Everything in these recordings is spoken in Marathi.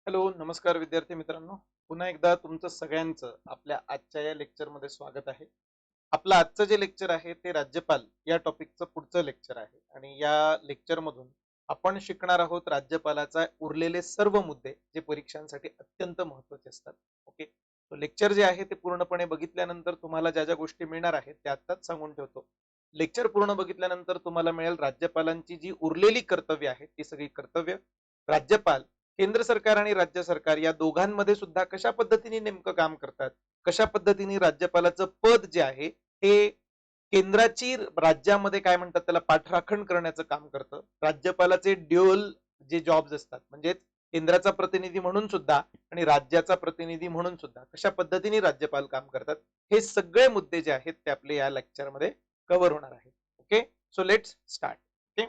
हॅलो, नमस्कार विद्यार्थी मित्रांनो. पुन्हा एकदा तुमचं सगळ्यांचं आपल्या आजच्या या लेक्चरमध्ये स्वागत आहे. आपलं आजचं जे लेक्चर आहे ते राज्यपाल या टॉपिकचं पुढचं लेक्चर आहे आणि या लेक्चरमधून आपण शिकणार आहोत राज्यपालाचा उरलेले सर्व मुद्दे जे परीक्षांसाठी अत्यंत महत्त्वाचे असतात. ओके, तो लेक्चर जे आहे ते पूर्णपणे बघितल्यानंतर तुम्हाला ज्या ज्या गोष्टी मिळणार आहेत त्या आत्ताच सांगून ठेवतो. लेक्चर पूर्ण बघितल्यानंतर तुम्हाला मिळेल राज्यपालांची जी उरलेली कर्तव्य आहेत ती सगळी कर्तव्य. राज्यपाल केंद्र सरकार आणि राज्य सरकार या दोघांमध्ये सुद्धा कशा पद्धतीने नेमकं काम करतात, कशा पद्धतीने राज्यपालाचं पद जे आहे हे केंद्राची राज्यामध्ये काय म्हणतात त्याला पाठराखण करण्याचं काम करतं. राज्यपालाचे ड्युअल जे जॉब्स असतात म्हणजे केंद्राचा प्रतिनिधी म्हणून सुद्धा आणि राज्याचा प्रतिनिधी म्हणून सुद्धा कशा पद्धतीने राज्यपाल काम करतात हे सगळे मुद्दे जे आहेत ते आपले या लेक्चरमध्ये कव्हर होणार आहेत. Okay, so let's start. Okay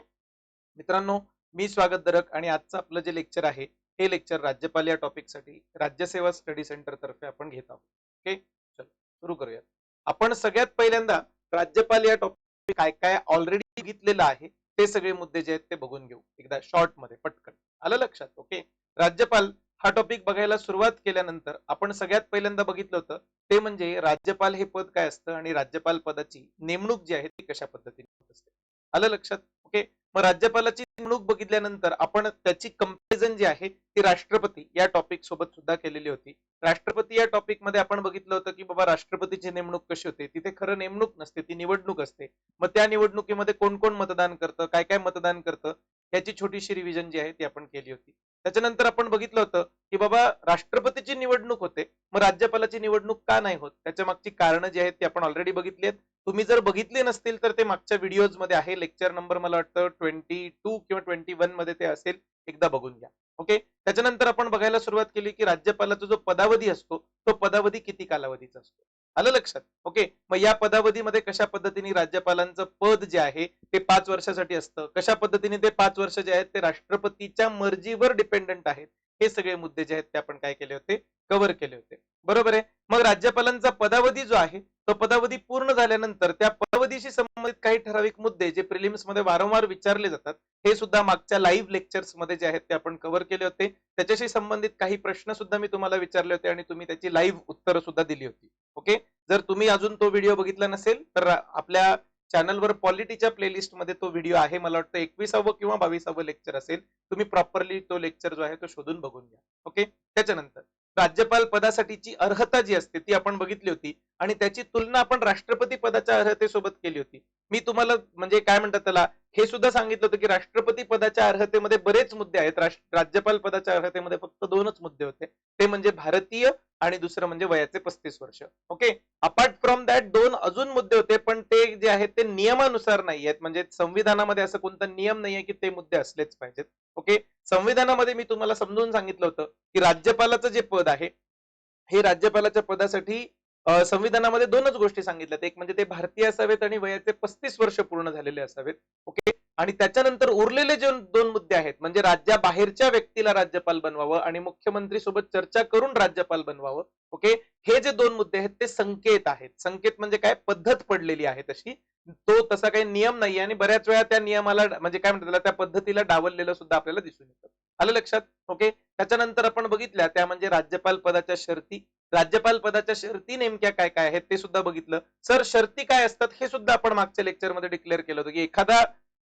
मित्रांनो, मी स्वागत दरक आणि आजचं आपलं जे लेक्चर आहे हे लेक्चर राज्यपाल या टॉपिकसाठी राज्यसेवा स्टडी सेंटर तर्फे आपण घेत आहोत. ओके, चलो सुरू करूयात. आपण सगळ्यात पहिल्यांदा राज्यपाल या टॉपिक काय काय ऑलरेडी बघितलेलं आहे ते सगळे मुद्दे जे आहेत ते बघून घेऊ एकदा शॉर्ट मध्ये पटकन. आलं लक्षात? ओके, राज्यपाल हा टॉपिक बघायला सुरुवात केल्यानंतर आपण सगळ्यात पहिल्यांदा बघितलं होतं ते म्हणजे राज्यपाल हे पद काय असतं आणि राज्यपाल पदाची नेमणूक जी आहे ती कशा पद्धतीने होत असते. आलं लक्षात? ओके, मग राज्यपालाची नेमणूक बघितल्यानंतर आपण त्याची कंपॅरिझन जी आहे ती राष्ट्रपती या टॉपिक सोबत सुद्धा केलेली होती. राष्ट्रपती या टॉपिक मध्ये आपण बघितलं होतं की बाबा राष्ट्रपतीची नेमणूक कशी होते, तिथे खरं नेमणूक नसते, ती निवडणूक असते. मग त्या निवडणुकीमध्ये कोण कोण मतदान करतं, काय काय मतदान करतं, याची छोटीशी रिव्हिजन जी आहे ती आपण केली होती. त्याच्यानंतर आपण बघितलं होतं की बाबा राष्ट्रपतीची निवडणूक होते, मग राज्यपालाची निवडणूक का नाही होत, त्याच्या मागची कारणं जी आहेत ती आपण ऑलरेडी बघितली आहेत. तुम्ही जर बघितले नसतील तर ते मागच्या व्हिडिओज मध्ये आहे. लेक्चर नंबर मला वाटतं 22 किंवा 21 मध्ये ते असेल, एकदा बघून घ्या. ओके, त्याच्यानंतर आपण बघायला सुरुवात केली की राज्यपालाचा जो पदावधी असतो तो पदावधी किती कालावधीचा असतो. आलं लक्षात? ओके, मग या पदावधीमध्ये कशा पद्धतीने राज्यपालांचं पद जे आहे ते 5 वर्षासाठी असतं, कशा पद्धतीने ते 5 वर्ष जे आहेत ते राष्ट्रपतीच्या मर्जीवर डिपेंडंट आहेत, हे सगळे मुद्दे जे आहेत ते आपण काय केले होते, कव्हर केले होते. बरोबर आहे. मग राज्यपालांचा पदावधी जो आहे तो पदावधी पूर्ण झाल्यानंतर त्या पदावधीशी संबंधित काही ठराविक मुद्दे जे प्रिलिम्स मध्ये वारंवार विचारले जातात हे सुद्धा मागच्या लाईव्ह लेक्चर्स मध्ये जे आहेत ते आपण कव्हर केले होते. त्याच्याशी संबंधित काही प्रश्न सुद्धा मी तुम्हाला विचारले होते आणि तुम्ही त्याची लाईव्ह उत्तरं सुद्धा दिली होती. ओके, जर तुम्ही अजून तो व्हिडिओ बघितला नसेल तर आपल्या चॅनलवर पॉलिटीच्या प्लेलिस्ट मध्ये तो व्हिडिओ आहे. मला वाटतं 21वं किंवा 22वं लेक्चर असेल. तुम्ही प्रॉपरली तो लेक्चर जो आहे तो शोधून बघून घ्या. ओके, त्याच्यानंतर राज्यपाल पदासाठीची अर्हता जी असते ती आपण बघितली होती आणि त्याची तुलना आपण राष्ट्रपती पदाच्या अर्हतेसोबत केली होती. मी तुम्हाला म्हणजे काय म्हणतात त्याला हे सुद्धा सांगितलं होतं की राष्ट्रपती पदाच्या अर्हतेमध्ये बरेच मुद्दे आहेत, राज्यपाल पदाच्या अर्हतेमध्ये फक्त 2च मुद्दे होते, ते म्हणजे भारतीय आणि दुसरं म्हणजे वयाचे 35 वर्ष. ओके, अपार्ट फ्रॉम दॅट 2 अजून मुद्दे होते पण ते जे आहेत ते नियमानुसार नाही आहेत, म्हणजे संविधानामध्ये असं कोणता नियम नाहीये की ते मुद्दे असलेच पाहिजेत. ओके, संविधानामध्ये मी तुम्हाला समजून सांगितलं होतं की राज्यपालाचं जे पद आहे हे राज्यपालाच्या पदासाठी संविधानामध्ये 2च गोष्टी सांगितल्यात, एक म्हणजे ते भारतीय असावेत आणि वयाचे 35 वर्ष पूर्ण झालेले असावेत. ओके, आणि त्याच्यानंतर उरलेले जे 2 मुद्दे आहेत म्हणजे राज्याबाहेरच्या व्यक्तीला राज्यपाल बनवावं आणि मुख्यमंत्री सोबत चर्चा करून राज्यपाल बनवावं. ओके, हे जे 2 मुद्दे आहेत ते संकेत आहेत. संकेत म्हणजे काय, पद्धत पडलेली आहे तशी, तो तसा काही नियम नाहीये आणि बऱ्याच वेळा त्या नियमाला म्हणजे काय म्हणतात त्या पद्धतीला डावललेलं सुद्धा आपल्याला दिसून येतं. आलं लक्षात? ओके, त्याच्यानंतर आपण बघितल्या त्या म्हणजे राज्यपाल पदाच्या शर्ती. राज्यपाल पदाच्या शर्ती नेमक्या काय काय आहेत ते सुद्धा बघितलं. सर शर्ती काय असतात हे सुद्धा आपण मागच्या लेक्चरमध्ये डिक्लेअर केलं होतं की एखादा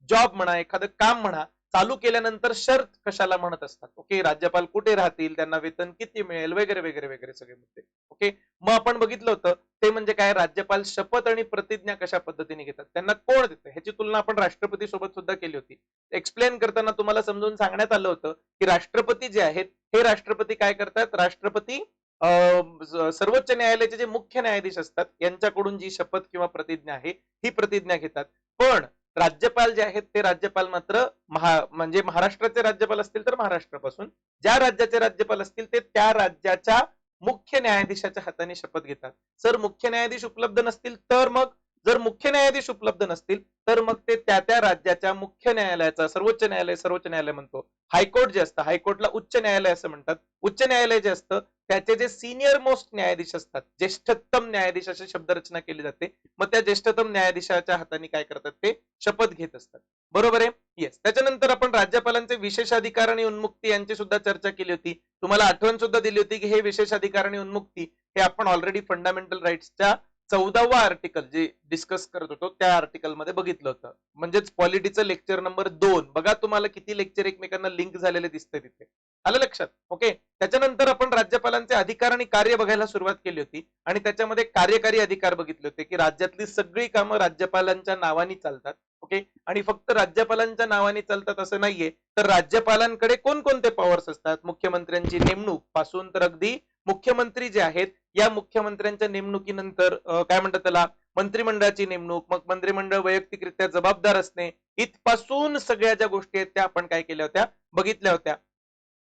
जॉब म्हणा, एखादं काम म्हणा, चालू केल्यानंतर शर्त कशाला म्हणत असतात. ओके, राज्यपाल कुठे राहतील, त्यांना वेतन किती मिळेल, वगैरे वगैरे वगैरे सगळे मुद्दे. ओके, मग आपण बघितलं होतं ते म्हणजे काय, राज्यपाल शपथ आणि प्रतिज्ञा कशा पद्धतीने घेतात, त्यांना कोण देतं, ह्याची तुलना आपण राष्ट्रपती सोबत सुद्धा केली होती. एक्सप्लेन करताना तुम्हाला समजून सांगण्यात आलं होतं की राष्ट्रपती जे आहेत हे राष्ट्रपती काय करतात, राष्ट्रपती सर्वोच्च न्यायालयाचे जे मुख्य न्यायाधीश असतात यांच्याकडून जी शपथ किंवा प्रतिज्ञा आहे ही प्रतिज्ञा घेतात. पण राज्यपाल जे आहेत ते राज्यपाल मात्र म्हणजे महाराष्ट्राचे राज्यपाल असतील तर महाराष्ट्रापासून, ज्या राज्याचे राज्यपाल असतील ते त्या राज्याच्या मुख्य न्यायाधीशाच्या हाताने शपथ घेतात. सर मुख्य न्यायाधीश उपलब्ध नसतील तर मग जर मुख्य न्यायाधीश उपलब्ध नसतील तर मग ते त्या त्या राज्याच्या मुख्य न्यायालयाचा, सर्वोच्च न्यायालय म्हणतो, हायकोर्ट जे असतं, हायकोर्टला उच्च न्यायालय असं म्हणतात, उच्च न्यायालय जे असतं त्याचे जे सिनियर मोस्ट न्यायाधीश असतात, ज्येष्ठतम न्यायाधीश अशी शब्दरचना केली जाते, मग त्या ज्येष्ठतम न्यायाधीशाच्या हाताने काय करतात ते शपथ घेत असतात. बरोबर आहे. येस. त्याच्यानंतर आपण राज्यपालांचे विशेष अधिकार आणि उन्मुक्ती यांची सुद्धा चर्चा केली होती. तुम्हाला आठवण सुद्धा दिली होती की हे विशेष अधिकार आणि उन्मुक्ती हे आपण ऑलरेडी फंडामेंटल राईट्सच्या 14वा आर्टिकल जे डिस्कस करत होतो त्या आर्टिकल मध्ये बघितलं होतं. म्हणजेच पॉलिटीचं लेक्चर नंबर 2. बघा तुम्हाला किती लेक्चर एकमेकांना लिंक झालेले दिसते तिथे. आलं लक्षात? ओके. त्याच्यानंतर आपण राज्यपालांचे अधिकार आणि कार्य बघायला सुरुवात केली होती आणि त्याच्यामध्ये कार्यकारी अधिकार बघितले होते की राज्यातली सगळी कामं राज्यपालांच्या नावाने चालतात. ओके. आणि फक्त राज्यपालांच्या नावाने चालतात असं नाहीये, तर राज्यपालांकडे कोणकोणते पॉवर्स असतात, मुख्यमंत्र्यांची नेमणूक पासून तर अगदी मुख्यमंत्री जे आहेत या मुख्यमंत्र्यांच्या नेमणुकीनंतर काय म्हणतात त्याला, मंत्रिमंडळाची नेमणूक, मग मंत्रिमंडळ वैयक्तिकरित्या जबाबदार असणे, इथपासून सगळ्या ज्या गोष्टी आहेत त्या आपण काय केल्या होत्या, बघितल्या होत्या.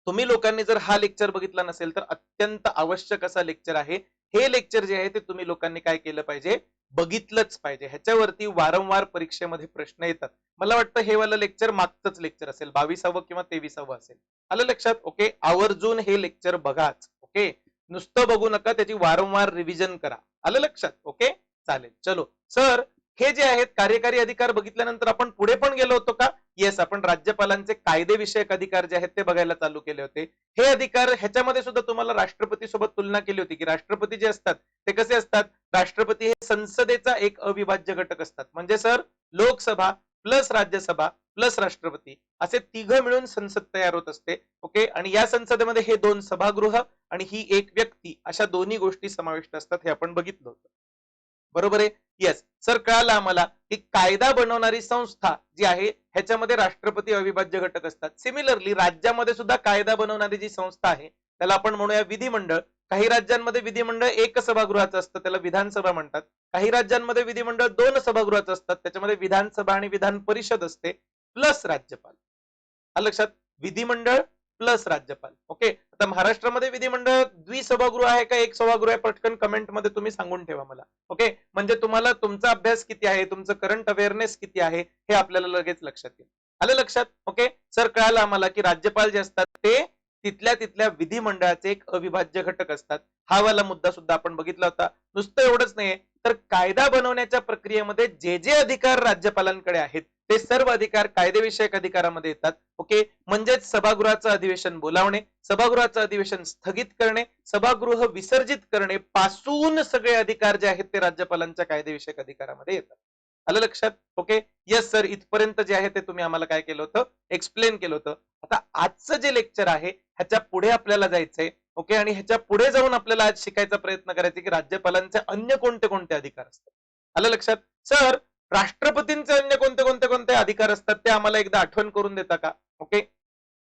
तुम्ही लोकांनी जर हा लेक्चर बघितला नसेल तर अत्यंत आवश्यक असा लेक्चर आहे. हे लेक्चर जे आहे ते तुम्ही लोकांनी काय केलं पाहिजे, बघितलंच पाहिजे. ह्याच्यावरती वारंवार परीक्षेमध्ये प्रश्न येतात. मला वाटतं हे वाला लेक्चर मागचंच लेक्चर असेल, 22वा किंवा 23वा असेल. आलं लक्षात? ओके. आवर्जून हे लेक्चर बघाच. ओके. नुसतं बघू नका, त्याची वारंवार रिव्हिजन करा. आलं लक्षात? ओके. चालेल. चलो सर, हे जे आहेत कार्यकारी अधिकार बघितल्यानंतर आपण पुढे पण गेलो होतो का? येस. आपण राज्यपालांचे कायदेविषयक अधिकार जे आहेत ते बघायला चालू केले होते. हे अधिकार ह्याच्यामध्ये सुद्धा तुम्हाला राष्ट्रपती सोबत तुलना केली होती की राष्ट्रपती जे असतात ते कसे असतात. राष्ट्रपती हे संसदेचा एक अविभाज्य घटक असतात. म्हणजे sir, Lok Sabha plus Rajya Sabha plus राष्ट्रपती असे तिघं मिळून संसद तयार होत असते. ओके. आणि या संसदेमध्ये हे 2 सभागृह आणि ही एक व्यक्ती अशा दोन्ही गोष्टी समाविष्ट असतात. हे आपण बघितलं होतं. बरोबर आहे. येस सर, कळालं आम्हाला की कायदा बनवणारी संस्था जी आहे ह्याच्यामध्ये राष्ट्रपती अविभाज्य घटक असतात. सिमिलरली राज्यामध्ये सुद्धा कायदा बनवणारी जी संस्था आहे त्याला आपण म्हणूया विधिमंडळ. काही राज्यांमध्ये विधिमंडळ 1 सभागृहाचं असतं, त्याला विधानसभा म्हणतात. काही राज्यांमध्ये विधिमंडळ 2 सभागृहाचं असतात, त्याच्यामध्ये विधानसभा आणि विधान परिषद असते प्लस राज्यपाल. आलं लक्षात? विधिमंडळ प्लस राज्यपाल. ओके. आता महाराष्ट्रामध्ये विधिमंडळ द्विसभागृह आहे का 1 सभागृह आहे, पटकन कमेंट मध्ये तुम्ही सांगून ठेवा मला. ओके. म्हणजे तुम्हाला तुमचा अभ्यास किती आहे, तुमचं करंट अवेअरनेस किती आहे हे आपल्याला लगेच लक्षात येईल. आलं लक्षात? ओके. सर, कळालं आम्हाला की राज्यपाल जे असतात ते तिथल्या तिथल्या विधिमंडळाचे एक अविभाज्य घटक असतात. हा वाला मुद्दा सुद्धा आपण बघितला होता. नुसतं एवढंच नाही तर कायदा बनवण्याच्या प्रक्रियेमध्ये जे जे अधिकार राज्यपालांकडे आहेत ते सर्व अधिकार कायदेविषयक अधिकारामध्ये येतात. ओके. म्हणजेच सभागृहाचं अधिवेशन बोलावणे, सभागृहाचं अधिवेशन स्थगित करणे, सभागृह विसर्जित करणे पासून सगळे अधिकार जे आहेत ते राज्यपालांच्या कायदेविषयक अधिकारामध्ये येतात. आलं लक्षात? ओके. यस सर, इथपर्यंत जे आहे ते तुम्ही आम्हाला काय केलं होतं, एक्सप्लेन केलं होतं. आता आजचं जे लेक्चर आहे ह्याच्या पुढे आपल्याला जायचंय. ओके. आणि ह्याच्या पुढे जाऊन आपल्याला आज शिकायचा प्रयत्न करायचा की राज्यपालांचे अन्य कोणते कोणते अधिकार असतात. आलं लक्षात? सर, राष्ट्रपतींचे अन्य कोणते कोणते कोणते अधिकार असतात ते आम्हाला एकदा आठवण करून देता का? ओके.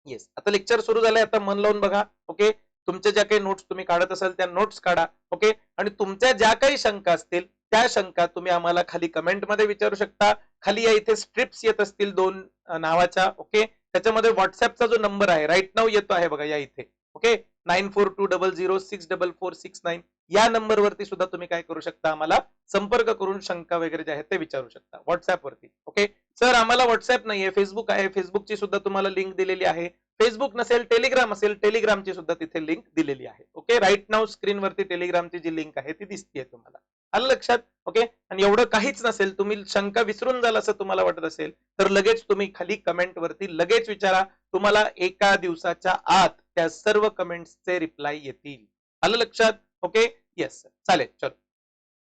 येस. आता लेक्चर सुरू झालंय, आता मन लावून बघा. ओके. तुमच्या ज्या काही नोट्स तुम्ही काढत असाल त्या नोट्स काढा. ओके. आणि तुमच्या ज्या काही शंका असतील त्या शंका तुम्ही आम्हाला खाली कमेंट मध्ये विचारू शकता. खाली या इथे स्ट्रिप्स येत असतील 2 नावाच्या. ओके. त्याच्यामध्ये व्हॉट्सअपचा जो नंबर आहे राईट नाव येतो आहे बघा या इथे. ओके. 9420064469 या नंबरवरती सुद्धा तुम्ही काय करू शकता, आम्हाला संपर्क करून शंका वगैरे जे आहेत ते विचारू शकता व्हॉट्सअप वरती. ओके. सर, आम्हाला व्हॉट्सअप नाहीये, फेसबुक आहे, फेसबुकची सुद्धा तुम्हाला लिंक दिलेली आहे. फेसबुक नसेल टेलिग्राम असेल, टेलिग्रामची सुद्धा तिथे लिंक दिलेली आहे. ओके. राईट नाव स्क्रीनवरती टेलिग्रामची जी लिंक आहे ती दिसतीये तुम्हाला. आलं लक्षात? ओके. आणि एवढं काहीच नसेल, तुम्ही शंका विसरून जाल असं तुम्हाला वाटत असेल तर लगेच तुम्ही खाली कमेंट वरती लगेच विचारा. तुम्हाला एका दिवसाच्या आत त्या सर्व कमेंट्सचे रिप्लाय येतील. आलं लक्षात? ओके. येस. चालेल. चलो.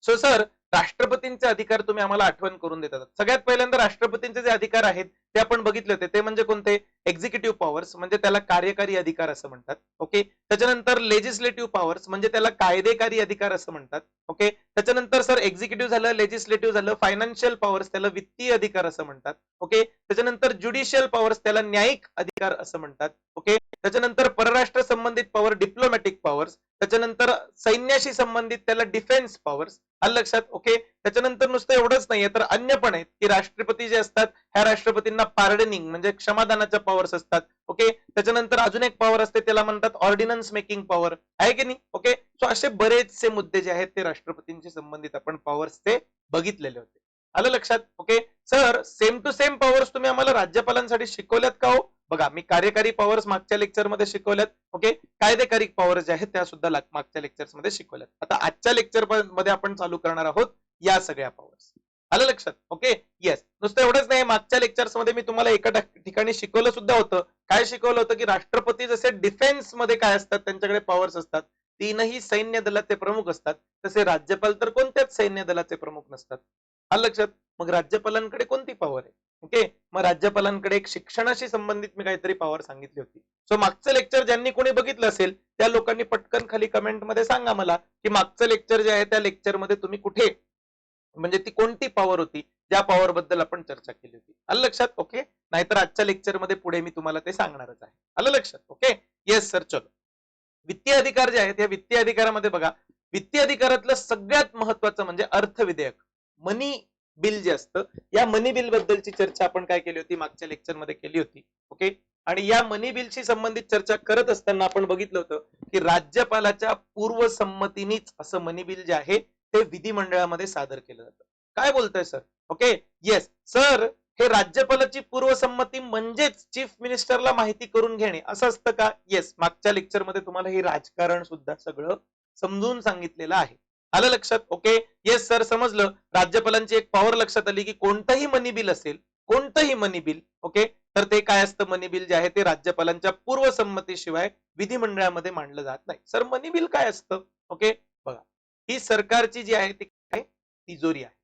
सो सर, राष्ट्रपतींचे अधिकार तुम्ही आम्हाला आठवण करून देतात. सगळ्यात पहिल्यांदा राष्ट्रपतींचे जे अधिकार आहेत ते आपण बघितले होते. ते म्हणजे कोणते? एक्झिक्युटिव्ह पॉवर्स, म्हणजे त्याला कार्यकारी अधिकार असं म्हणतात. ओके. त्याच्यानंतर लेजिस्लेटिव्ह पॉवर्स, म्हणजे त्याला कायदेकारी अधिकार असं म्हणतात. ओके. त्याच्यानंतर सर एक्झिक्युटिव्ह झालं, लेजिस्लेटिव्ह झालं. फायनान्शियल पॉवर्स त्याला वित्तीय अधिकार असं म्हणतात. ओके. त्याच्यानंतर ज्युडिशियल पॉवर्स त्याला न्यायिक अधिकार असं म्हणतात. ओके. त्याच्यानंतर परराष्ट्र संबंधित पॉवर डिप्लोमॅटिक पॉवर्स, त्याच्यानंतर सैन्याशी संबंधित त्याला डिफेन्स पॉवर्स, आलं लक्षात. ओके, त्याच्यानंतर नुसतं एवढंच नाहीये तर अन्य पण आहेत की राष्ट्रपती जे असतात ह्या राष्ट्रपतींना पार्डनिंग म्हणजे क्षमादानाच्या पॉवर्स असतात. ओके, त्याच्यानंतर अजून एक पॉवर असते त्याला म्हणतात ऑर्डिनन्स मेकिंग पॉवर, आहे की नाही. ओके, सो असे बरेचसे मुद्दे जे आहेत ते राष्ट्रपतींशी संबंधित आपण पॉवर्स ते बघितलेले होते. आलं लक्षात. Okay sir, same to same powers तुम्ही आम्हाला राज्यपालांसाठी शिकवल्यात का हो? बघा, मी कार्यकारी पॉवर्स मागच्या लेक्चर मध्ये शिकवल्यात. ओके, कायदेकारी पॉवर्स ज्या आहेत त्या सुद्धा मागच्या लेक्चर्स मध्ये शिकवल्यात. आता आजच्या लेक्चर मध्ये आपण चालू करणार आहोत या सगळ्या पॉवर्स. आलं लक्षात. ओके, येस, नुसतं एवढंच नाही, मागच्या लेक्चर्स मध्ये मी तुम्हाला एका ठिकाणी शिकवलं सुद्धा होतं. काय शिकवलं होतं की राष्ट्रपती जसे डिफेन्स मध्ये काय असतात त्यांच्याकडे पॉवर्स असतात, तीनही सैन्य दलाचे प्रमुख असतात, तसे राज्यपाल तर कोणत्याच सैन्य दलाचे प्रमुख नसतात. आलं लक्षात. मग राज्यपालांकडे कोणती पॉवर आहे? ओके, मग राज्यपालांकडे एक शिक्षणाशी संबंधित मी काहीतरी पॉवर सांगितली होती. सो मागचं लेक्चर ज्यांनी कोणी बघितलं असेल त्या लोकांनी पटकन खाली कमेंट मध्ये सांगा मला की मागचं लेक्चर जे आहे त्या लेक्चर मध्ये तुम्ही कुठे, म्हणजे ती कोणती पॉवर होती ज्या पॉवर बद्दल आपण चर्चा केली होती. आलं लक्षात. ओके, नाहीतर आजच्या लेक्चर मध्ये पुढे मी तुम्हाला ते सांगणारच आहे. आलं लक्षात. Okay, yes sir. चलो, वित्तीय अधिकार जे आहेत या वित्तीय अधिकारामध्ये बघा, वित्तीय अधिकारातलं सगळ्यात महत्वाचं म्हणजे अर्थ विधेयक, मनी बिल जे असतं, या मनी बिल बद्दलची चर्चा आपण काय केली होती मागच्या लेक्चर मध्ये केली होती. ओके, आणि या मनी बिलशी संबंधित चर्चा करत असताना आपण बघितलं होतं की राज्यपालाच्या पूर्वसंमतीनेच असं मनी बिल जे आहे ते विधिमंडळामध्ये सादर केलं जातं. काय बोलतोय सर? ओके, येस सर, हे राज्यपालाची पूर्वसंमती म्हणजेच चीफ मिनिस्टरला माहिती करून घेणे असं असतं का? येस, मागच्या लेक्चर मध्ये तुम्हाला हे राजकारण सुद्धा सगळं समजून सांगितलेलं आहे. आलं लक्षात. ओके, येस सर, समजलं. राज्यपालांची एक पॉवर लक्षात आली की कोणतंही मनी बिल असेल, कोणतंही मनी बिल, ओके, तर ते काय असतं, मनी बिल जे आहे ते राज्यपालांच्या पूर्वसंमतीशिवाय विधिमंडळामध्ये मांडलं जात नाही. सर मनी बिल काय असतं? ओके, बघा, ही सरकारची जी आहे ती काय तिजोरी आहे.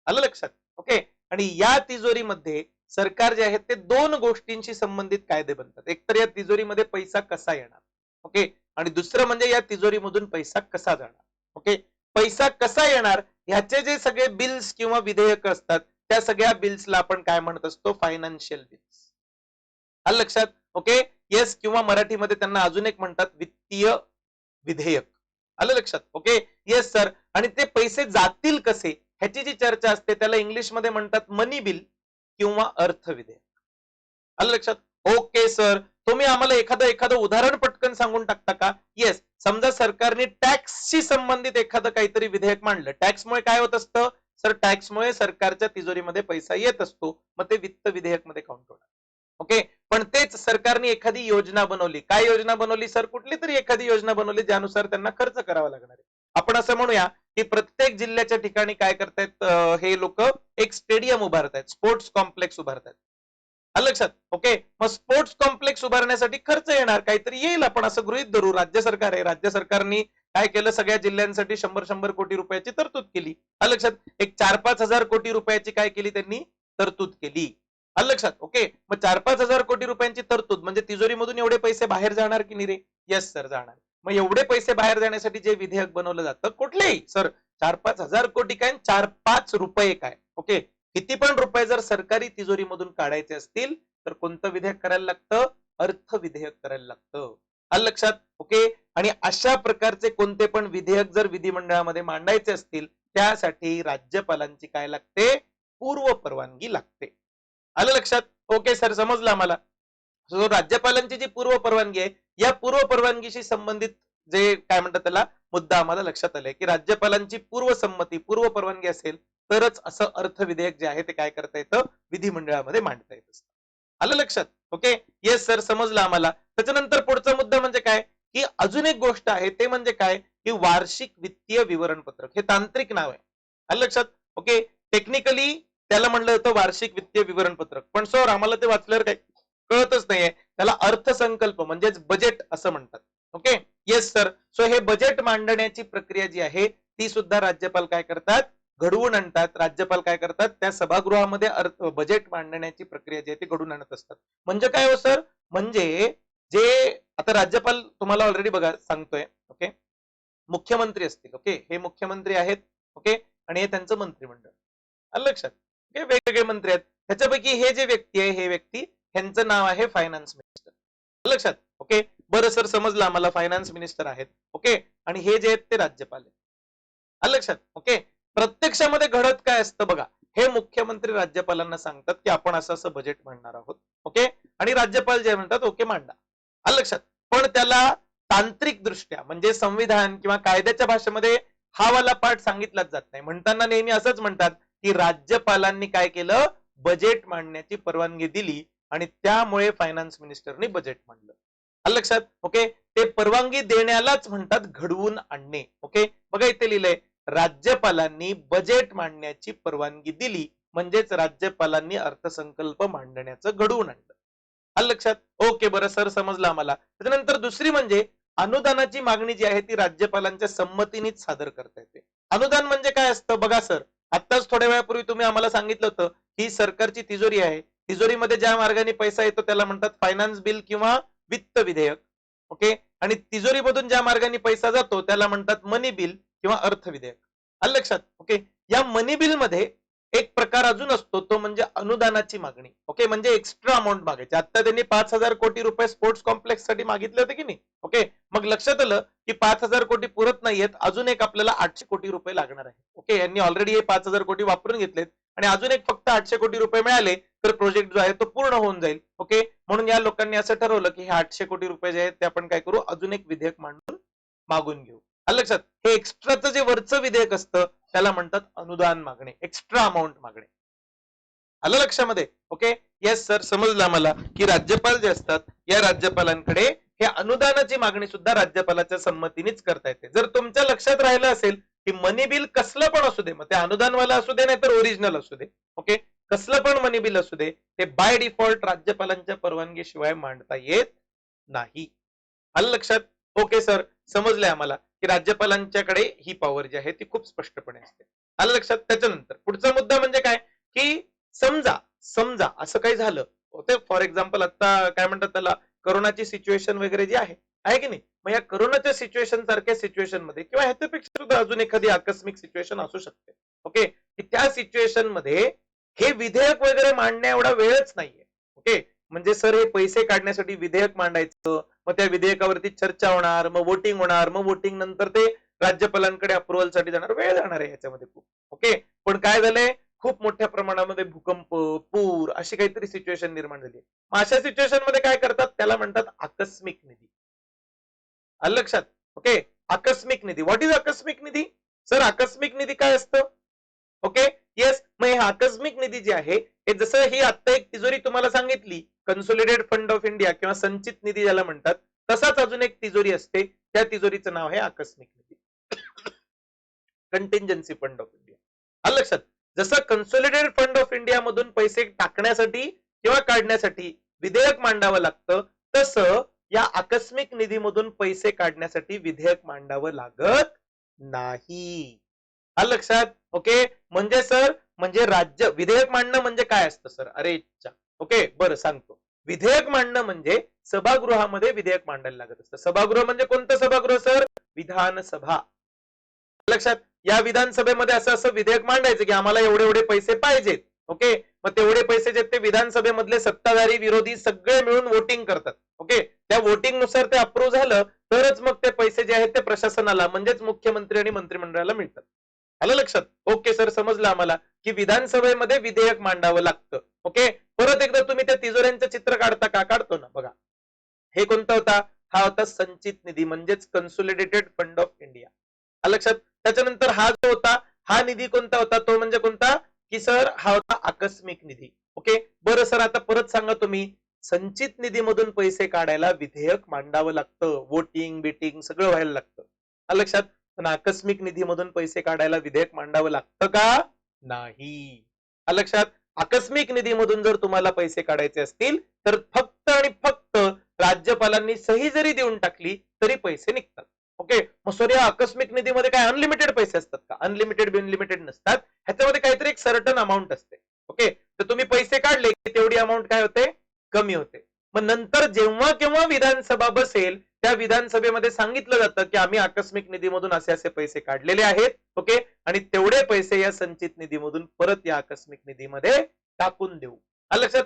आलं लक्षात. ओके, आणि या तिजोरीमध्ये सरकार जे आहे ते दोन गोष्टींशी संबंधित कायदे बनतात. एक तर या तिजोरीमध्ये पैसा कसा येणार, ओके, आणि दुसरं म्हणजे या तिजोरीमधून पैसा कसा जाणार. ओके, पैसा कसा येणार ह्याचे जे सगळे बिल्स किंवा विधेयक असतात त्या सगळ्या बिल्सला आपण काय म्हणत असतो? Financial bills. आलं लक्षात. ओके, येस, किंवा मराठीमध्ये त्यांना अजून एक म्हणतात वित्तीय विधेयक. आलं लक्षात. ओके, येस सर, आणि ते पैसे जातील कसे ह्याची जी चर्चा असते त्याला इंग्लिशमध्ये म्हणतात मनी बिल किंवा अर्थ विधेयक. आलं लक्षात. ओके सर, तुम्ही आम्हाला एखादं उदाहरण पटकन सांगून टाकता का? येस, समजा सरकारने टॅक्सशी संबंधित एखादं काहीतरी विधेयक मांडलं. टॅक्समुळे काय होत असतं सर? टॅक्समुळे सरकारच्या तिजोरीमध्ये पैसा येत असतो, मग ते वित्त विधेयक मध्ये काउंट होणार. ओके, पण तेच सरकारने एखादी योजना बनवली. काय योजना बनवली सर? कुठली तरी एखादी योजना बनवली ज्यानुसार त्यांना खर्च करावा लागणार आहे. आपण असं म्हणूया की प्रत्येक जिल्ह्याच्या ठिकाणी काय करतायत हे लोक, एक स्टेडियम उभारतायत, स्पोर्ट्स कॉम्प्लेक्स उभारतायत. आलं लक्षात. ओके, मग स्पोर्ट्स कॉम्प्लेक्स उभारण्यासाठी खर्च येणार, काहीतरी येईल, आपण असं गृहीत धरू. राज्य सरकार आहे, राज्य सरकारने काय केलं, सगळ्या जिल्ह्यांसाठी 100-100 कोटी रुपयाची तरतूद केली. आलं लक्षात. एक 4-5 हजार कोटी रुपयाची काय केली त्यांनी? तरतूद केली. आलं लक्षात. ओके, मग 4-5 हजार कोटी रुपयांची तरतूद म्हणजे तिजोरीमधून एवढे पैसे बाहेर जाणार की नाही रे? येस सर, जाणार. मग एवढे पैसे बाहेर जाण्यासाठी जे विधेयक बनवलं जातं, कुठलेही सर, 4-5 हजार कोटी काय, 4-5 रुपये काय, ओके, किती पण रुपये जर सरकारी तिजोरीमधून काढायचे असतील तर कोणतं विधेयक करायला लागतं? अर्थ विधेयक करायला लागतं. आलं लक्षात. ओके, आणि अशा प्रकारचे कोणते पण विधेयक जर विधिमंडळामध्ये मांडायचे असतील त्यासाठी राज्यपालांची काय लागते? पूर्व परवानगी लागते. आलं लक्षात. ओके सर, समजलं आम्हाला. राज्यपालांची जी पूर्व परवानगी आहे या पूर्व परवानगीशी संबंधित जे काय म्हणतात त्याला मुद्दा आम्हाला लक्षात आलाय की राज्यपालांची पूर्वसंमती, पूर्व परवानगी असेल तरच असं अर्थ विधेयक जे आहे ते काय करता येतं? विधिमंडळामध्ये मांडता येत असतं. आलं लक्षात. ओके, येस सर, समजलं आम्हाला. त्याच्यानंतर पुढचा मुद्दा म्हणजे काय की अजून एक गोष्ट आहे ते म्हणजे काय की वार्षिक वित्तीय विवरणपत्रक. हे तांत्रिक नाव आहे. आलं लक्षात. ओके, टेक्निकली त्याला म्हणलं जातं वार्षिक वित्तीय विवरणपत्रक, पण सर आम्हाला ते वाचल्यावर काय कळतच नाहीये. त्याला अर्थसंकल्प म्हणजेच बजेट असं म्हणतात. Okay, yes sir. सो हे बजेट मांडण्याची प्रक्रिया जी आहे ती सुद्धा राज्यपाल काय करतात? घडवून आणतात. राज्यपाल काय करतात? त्या सभागृहामध्ये बजेट मांडण्याची प्रक्रिया जी आहे ती घडवून आणत असतात. म्हणजे काय हो सर? म्हणजे जे आता राज्यपाल तुम्हाला ऑलरेडी बघा सांगतोय. ओके, मुख्यमंत्री असतील. ओके, हे मुख्यमंत्री आहेत. ओके, आणि हे त्यांचं मंत्रिमंडळ. आलं लक्षात. हे वेगवेगळे मंत्री आहेत. ह्याच्यापैकी हे जे व्यक्ती आहे, हे व्यक्ती ह्यांचं नाव आहे फायनान्स मिनिस्टर. लक्षात. ओके, बरं सर समजलं आम्हाला, फायनान्स मिनिस्टर आहेत. ओके, आणि हे जे आहेत ते राज्यपाल आहेत. आलं लक्षात? ओके, प्रत्यक्षामध्ये घडत काय असतं बघा, हे मुख्यमंत्री राज्यपालांना सांगतात की आपण असं असं बजेट मांडणार आहोत. ओके, आणि राज्यपाल जे म्हणतात ओके मांडा. आलं लक्षात? पण त्याला तांत्रिक दृष्ट्या म्हणजे संविधान किंवा कायद्याच्या भाषेमध्ये हा वाला पाठ सांगितलाच जात नाही. म्हणताना नेहमी असंच म्हणतात की राज्यपालांनी काय केलं, बजेट मांडण्याची परवानगी दिली आणि त्यामुळे फायनान्स मिनिस्टरने बजेट मांडलं. आलं लक्षात? ओके, ते परवानगी देण्यालाच म्हणतात घडवून आणणे. ओके, बघा इथे लिहिलंय, राज्यपालांनी बजेट मांडण्याची परवानगी दिली म्हणजेच राज्यपालांनी अर्थसंकल्प मांडण्याचं घडवून आणलं. आलं लक्षात? ओके, बरं सर समजलं आम्हाला. त्याच्यानंतर दुसरी म्हणजे अनुदानाची मागणी जी आहे ती राज्यपालांच्या संमतीनेच सादर करता येते. अनुदान म्हणजे काय असतं बघा सर, आताच थोड्या वेळापूर्वी तुम्ही आम्हाला सांगितलं होतं ही सरकारची तिजोरी आहे, तिजोरीमध्ये ज्या मार्गाने पैसा येतो त्याला म्हणतात फायनान्स बिल किंवा वित्त विधेयक. ओके, आणि तिजोरीमधून ज्या मार्गाने पैसा जातो त्याला म्हणतात मनी बिल किंवा अर्थ विधेयक. आलं लक्षात? ओके, या मनी बिल मध्ये एक प्रकार अजून असतो तो म्हणजे अनुदानाची मागणी. ओके, म्हणजे एक्स्ट्रा अमाऊंट मागायची. आता त्यांनी 5,000 कोटी रुपये स्पोर्ट्स कॉम्प्लेक्स साठी मागितले होते की नाही. ओके, मग लक्षात आलं की 5,000 कोटी पुरत नाहीयेत, अजून एक आपल्याला 800 कोटी रुपये लागणार आहे. ओके, यांनी ऑलरेडी हे 5,000 कोटी वापरून घेतलेत आणि अजून एक फक्त 800 कोटी रुपये मिळाले तर प्रोजेक्ट जो आहे तो पूर्ण होऊन जाईल. ओके, म्हणून या लोकांनी असं ठरवलं की हे 800 कोटी रुपये जे आहेत ते आपण काय करू, अजून एक विधेयक मागून घेऊ. आलं लक्षात? हे एक्स्ट्राचं जे वरचं विधेयक असतं त्याला म्हणतात अनुदान मागणे, एक्स्ट्रा अमाऊंट मागणे. आलं लक्षामध्ये? ओके, येस सर समजलं आम्हाला की राज्यपाल जे असतात या राज्यपालांकडे हे अनुदानाची मागणी सुद्धा राज्यपालाच्या संमतीनेच करता येते. जर तुमच्या लक्षात राहिलं असेल की मनी बिल कसलं पण असू दे, मग ते अनुदानवाला असू दे नाही तर ओरिजिनल असू दे, ओके, कसलं पण मनी बिल असू दे, ते बाय डिफॉल्ट राज्यपालांच्या परवानगीशिवाय मांडता येत नाही. आलं लक्षात? ओके सर समजलंय आम्हाला की राज्यपालांच्याकडे ही पॉवर जी आहे ती खूप स्पष्टपणे असते. आलं लक्षात? त्याच्यानंतर पुढचा मुद्दा म्हणजे काय की समजा समजा असं काही झालं होते, फॉर एक्झाम्पल आता काय म्हणतात त्याला, करोनाची सिच्युएशन वगैरे जी आहे की नाही, मग या करोनाच्या सिच्युएशन सारख्या सिच्युएशन मध्ये किंवा ह्याच्यापेक्षा सुद्धा अजून एखादी आकस्मिक सिच्युएशन असू शकते. ओके, की त्या सिच्युएशन मध्ये हे विधेयक वगैरे मांडण्या एवढा वेळच नाहीये. ओके, म्हणजे सर हे पैसे काढण्यासाठी विधेयक मांडायचं, मग त्या विधेयकावरती चर्चा होणार, मग वोटिंग होणार, मग वोटिंग नंतर ते राज्यपालांकडे अप्रुव्हलसाठी जाणार, वेळ जाणार आहे ह्याच्यामध्ये खूप. ओके, पण काय झालंय, खूप मोठ्या प्रमाणामध्ये भूकंप, पूर अशी काहीतरी सिच्युएशन निर्माण झाली. मग अशा सिच्युएशन मध्ये काय करतात, त्याला म्हणतात आकस्मिक निधी. आलं लक्षात? ओके, आकस्मिक निधी. व्हॉट इज आकस्मिक निधी? सर आकस्मिक निधी काय असतं? ओके, येस, मग हे आकस्मिक निधी जे आहे हे जसं ही आता एक तिजोरी तुम्हाला सांगितली, कन्सोलिडेटेड फंड ऑफ इंडिया किंवा संचित निधी ज्याला म्हणतात, तसाच अजून एक तिजोरी असते, त्या तिजोरीचं नाव आहे आकस्मिक निधी, कंटिंजन्सी फंड ऑफ इंडिया. आलं लक्षात? जसं कन्सोलिडेटेड फंड ऑफ इंडिया मधून पैसे टाकण्यासाठी किंवा काढण्यासाठी विधेयक मांडावं लागतं, तसं या आकस्मिक निधीमधून पैसे काढण्यासाठी विधेयक मांडावं लागत नाही. आलं लक्षात? ओके, म्हणजे सर म्हणजे राज्य विधेयक मांडणं म्हणजे काय असतं सर? अरे इच्छा. ओके, बरं सांगतो. विधेयक मांडणं म्हणजे सभागृहामध्ये विधेयक मांडायला लागत असतं. सभागृह म्हणजे कोणतं सभागृह सर? विधानसभा. लक्षात? या विधानसभेमध्ये असं असं विधेयक मांडायचं की आम्हाला एवढे एवढे पैसे पाहिजेत. ओके, मग तेवढे पैसे जे ते विधानसभेमधले सत्ताधारी विरोधी सगळे मिळून वोटिंग करतात. ओके, त्या वोटिंग नुसार ते अप्रूव्ह झालं तरच मग ते पैसे जे आहेत ते प्रशासनाला म्हणजेच मुख्यमंत्री आणि मंत्रिमंडळाला मिळतात. आलं लक्षात? ओके सर समजलं आम्हाला की विधानसभेमध्ये विधेयक मांडावं लागतं. ओके, परत एकदा तुम्ही त्या तिजोऱ्यांचं चित्र काढता का? काढतो ना, बघा हे कोणता होता? हा होता संचित निधी म्हणजेच कन्सोलिडेटेड फंड ऑफ इंडिया. आलं लक्षात? त्याच्यानंतर हा जो होता हा निधी कोणता होता? तो म्हणजे कोणता की सर हा होता आकस्मिक निधी. ओके, बरं सर आता परत सांगा तुम्ही, संचित निधीमधून पैसे काढायला विधेयक मांडावं लागतं, वोटिंग बिटिंग सगळं व्हायला लागतं. आलं लक्षात? पण आकस्मिक निधीमधून पैसे काढायला विधेयक मांडावं लागतं का? नाही. आलं लक्षात? आकस्मिक निधीमधून जर तुम्हाला पैसे काढायचे असतील तर फक्त आणि फक्त राज्यपालांनी सही जरी देऊन टाकली तरी पैसे निघतात. ओके, मग सर या आकस्मिक निधीमध्ये काय अनलिमिटेड पैसे असतात का? अनलिमिटेड बिनलिमिटेड नसतात, ह्याच्यामध्ये काहीतरी एक सर्टन अमाऊंट असते. ओके, तर तुम्ही पैसे काढले की तेवढी अमाऊंट काय होते? कमी होते. मग नंतर जेव्हा केव्हा विधानसभा बसेल त्या विधानसभेमध्ये सांगितलं जातं की आम्ही आकस्मिक निधीमधून असे असे पैसे काढलेले आहेत. ओके, आणि तेवढे पैसे या संचित निधीमधून परत या आकस्मिक निधीमध्ये टाकून देऊ. आलं लक्षात?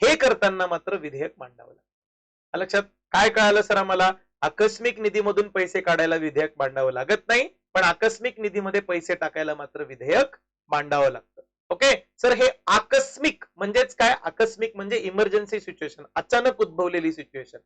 हे करताना मात्र विधेयक मांडावं लागतं. आलं लक्षात? काय कळालं सर आम्हाला? आकस्मिक निधीमधून पैसे काढायला विधेयक मांडावं लागत नाही, पण आकस्मिक निधीमध्ये पैसे टाकायला मात्र विधेयक मांडावं लागतं. ओके सर, हे आकस्मिक म्हणजेच काय? आकस्मिक म्हणजे इमर्जन्सी सिच्युएशन, अचानक उद्भवलेली सिच्युएशन.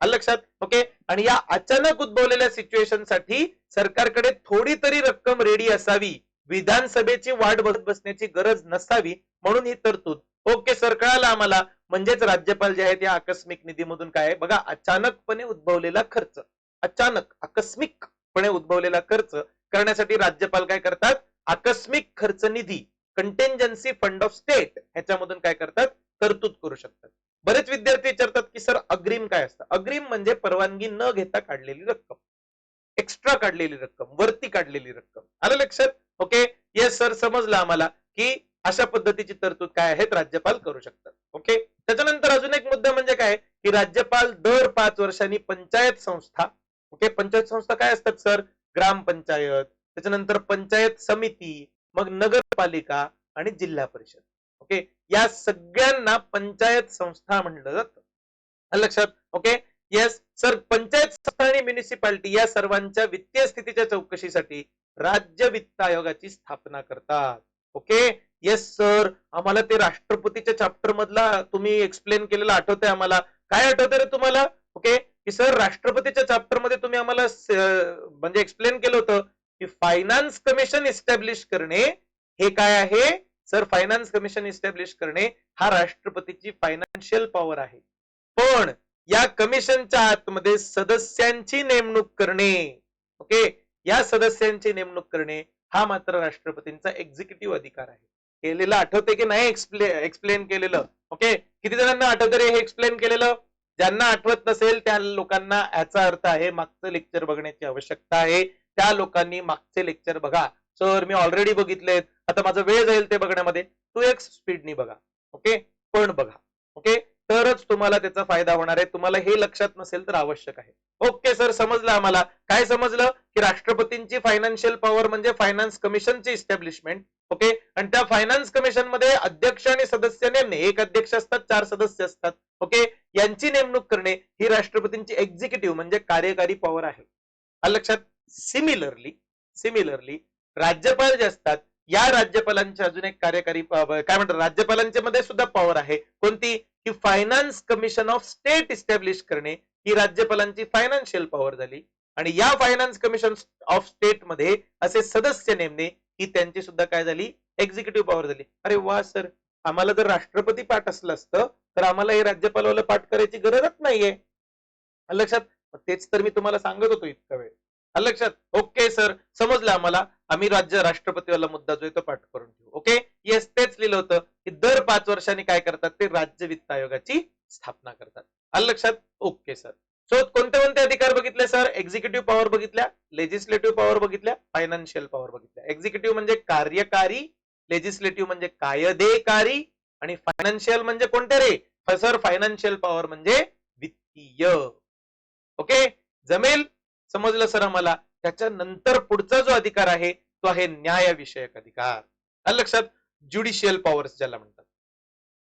आलं लक्षात? ओके, आणि या अचानक उद्भवलेल्या सिच्युएशन साठी सरकारकडे थोडी तरी रक्कम रेडी असावी, विधानसभेची वाट बघत बसण्याची गरज नसावी, म्हणून ही तरतूद. ओके सर, कळालं आम्हाला. म्हणजेच राज्यपाल जे आहेत या आकस्मिक निधीमधून काय बघा, अचानकपणे उद्भवलेला खर्च, अचानक आकस्मिकपणे उद्भवलेला खर्च करण्यासाठी राज्यपाल काय करतात? आकस्मिक खर्च निधी, कंटेंजन्सी फंड ऑफ स्टेट, ह्याच्यामधून काय करतात? तरतूद करू शकतात. बरेच विद्यार्थी विचारतात की सर अग्रिम काय असतं? अग्रिम म्हणजे परवानगी न घेता काढलेली रक्कम, एक्स्ट्रा काढलेली रक्कम, वरती काढलेली रक्कम. आलं लक्षात? ओके, येस सर, समजलं आम्हाला की अशा पद्धतीची तरतूद काय आहेत राज्यपाल करू शकतात. ओके, त्याच्यानंतर अजून एक मुद्दा म्हणजे काय की राज्यपाल दर 5 वर्षांनी पंचायत संस्था, ओके, पंचायत संस्था काय असतात सर? ग्रामपंचायत, त्याच्यानंतर पंचायत समिती, मग नगरपालिका आणि जिल्हा परिषद. ओके, या सगळ्यांना पंचायत संस्था म्हणलं जातं. लक्षात? ओके, येस सर, पंचायत संस्था आणि म्युनिसिपालिटी या सर्वांच्या वित्तीय स्थितीच्या चौकशीसाठी राज्य वित्त आयोगाची स्थापना करतात. ओके, येस सर, आम्हाला ते राष्ट्रपतीच्या चॅप्टर मधला तुम्ही एक्सप्लेन केलेलं आठवतंय आम्हाला. काय आठवतंय रे तुम्हाला? ओके, की सर राष्ट्रपतीच्या चॅप्टर मध्ये तुम्ही आम्हाला म्हणजे एक्सप्लेन केलं होतं की फायनान्स कमिशन इस्टॅब्लिश करणे हे काय आहे? सर, फायनान्स कमिशन इस्टॅब्लिश करणे हा राष्ट्रपतीची फायनान्शियल पॉवर आहे. पण या कमिशनच्या आतमध्ये सदस्यांची नेमणूक करणे, ओके, या सदस्यांची नेमणूक करणे हा मात्र राष्ट्रपतींचा एक्झिक्युटिव्ह अधिकार आहे. केलेलं आठवते की नाही? एक्सप्लेन केलेलं. ओके, किती जणांना आठवतं रे हे एक्सप्लेन केलेलं? ज्यांना आठवत नसेल त्या लोकांना याचा अर्थ आहे मागचं लेक्चर बघण्याची आवश्यकता आहे. त्या लोकांनी मागचे लेक्चर बघा. सर मी ऑलरेडी बघितलेत, आता माझा वेळ जाईल ते बघण्यामध्ये. तू एक स्पीडनी बघा, ओके, पण बघा, ओके, तरच तुम्हाला त्याचा फायदा होणार आहे. तुम्हाला हे लक्षात नसेल तर आवश्यक आहे. ओके सर, समजलं आम्हाला. काय समजलं? की राष्ट्रपतींची फायनान्शियल पॉवर म्हणजे फायनान्स कमिशनची इस्टॅब्लिशमेंट. ओके, आणि त्या फायनान्स कमिशन मध्ये अध्यक्ष आणि सदस्य नेमणे, एक अध्यक्ष असतात, 4 सदस्य असतात. ओके, यांची नेमणूक करणे ही राष्ट्रपतींची एक्झिक्युटिव्ह म्हणजे कार्यकारी पॉवर आहे. लक्षात? सिमिलरली राज्यपाल जे असतात या राज्यपालांचे अजून एक कार्यकारी काय म्हणतात, राज्यपालांच्या मध्ये सुद्धा पॉवर आहे. कोणती? की finance commission of state establish करणे ही राज्यपालांची फायनान्शियल पॉवर झाली. आणि या फायनान्स कमिशन ऑफ स्टेट मध्ये असे सदस्य नेमणे ही त्यांची सुद्धा काय झाली? एक्झिक्युटिव्ह पॉवर झाली. अरे वा सर, आम्हाला जर राष्ट्रपती पाठ असलं असतं तर आम्हाला हे राज्यपालाला पाठ करायची गरजच नाहीये. लक्षात? तेच तर मी तुम्हाला सांगत होतो इतका वेळ. लक्षात? ओके सर, समजलं आम्हाला. आम्ही राष्ट्रपतीवाला मुद्दा जो आहे तो पाठ करून ठेवू. ओके, येस, तेच लिहिलं होतं की दर 5 वर्षांनी काय करतात? ते राज्य वित्त आयोगाची स्थापना करतात. लक्षात? Okay sir. सो कोणते कोणते अधिकार बघितले सर? एक्झिक्युटिव्ह पॉवर बघितल्या, लेजिस्लेटिव्ह पॉवर बघितल्या, फायनान्शियल पॉवर बघितल्या. एक्झिक्युटिव्ह म्हणजे कार्यकारी, लेजिस्लेटिव्ह म्हणजे कायदेकारी, आणि फायनान्शियल म्हणजे कोणते रे? सर, फायनान्शियल पॉवर म्हणजे वित्तीय. ओके, जमेल? समजलं सर आम्हाला. त्याच्यानंतर पुढचा जो अधिकार आहे तो आहे न्यायविषयक अधिकार. लक्षात? ज्युडिशियल पॉवर्स ज्याला म्हणतात.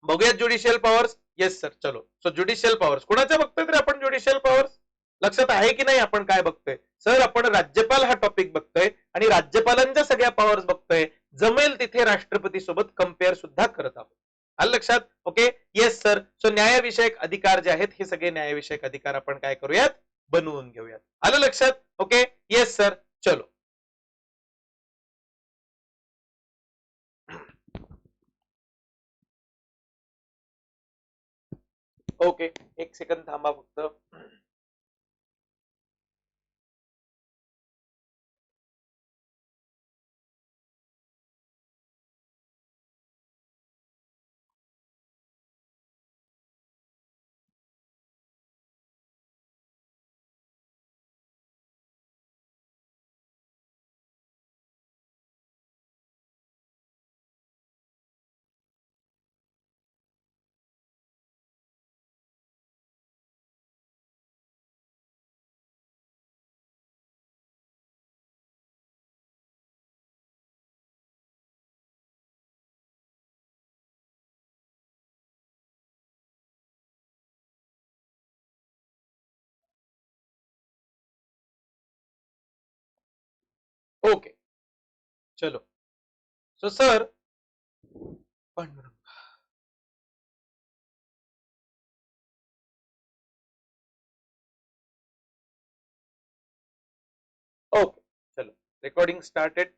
बघूया ज्युडिशियल पॉवर्स. येस सर, चलो. सो ज्युडिशियल पॉवर्स कुणाच्या बघतोय तर आपण ज्युडिशियल पॉवर्स? लक्षात आहे की नाही आपण काय बघतोय? सर, आपण राज्यपाल हा टॉपिक बघतोय आणि राज्यपालांच्या सगळ्या पॉवर्स बघतोय. जमेल तिथे राष्ट्रपती सोबत कम्पेअर सुद्धा करत आहोत. आलं लक्षात? Okay, yes sir. सो न्यायविषयक अधिकार जे आहेत हे सगळे न्यायविषयक अधिकार आपण काय करूयात? बनवून घेऊयात. आलं लक्षात? ओके, येस सर, चलो. ओके, एक सेकंद थांबा फक्त. ओके चलो सो सर ओके चलो रेकॉर्डिंग स्टार्टेड.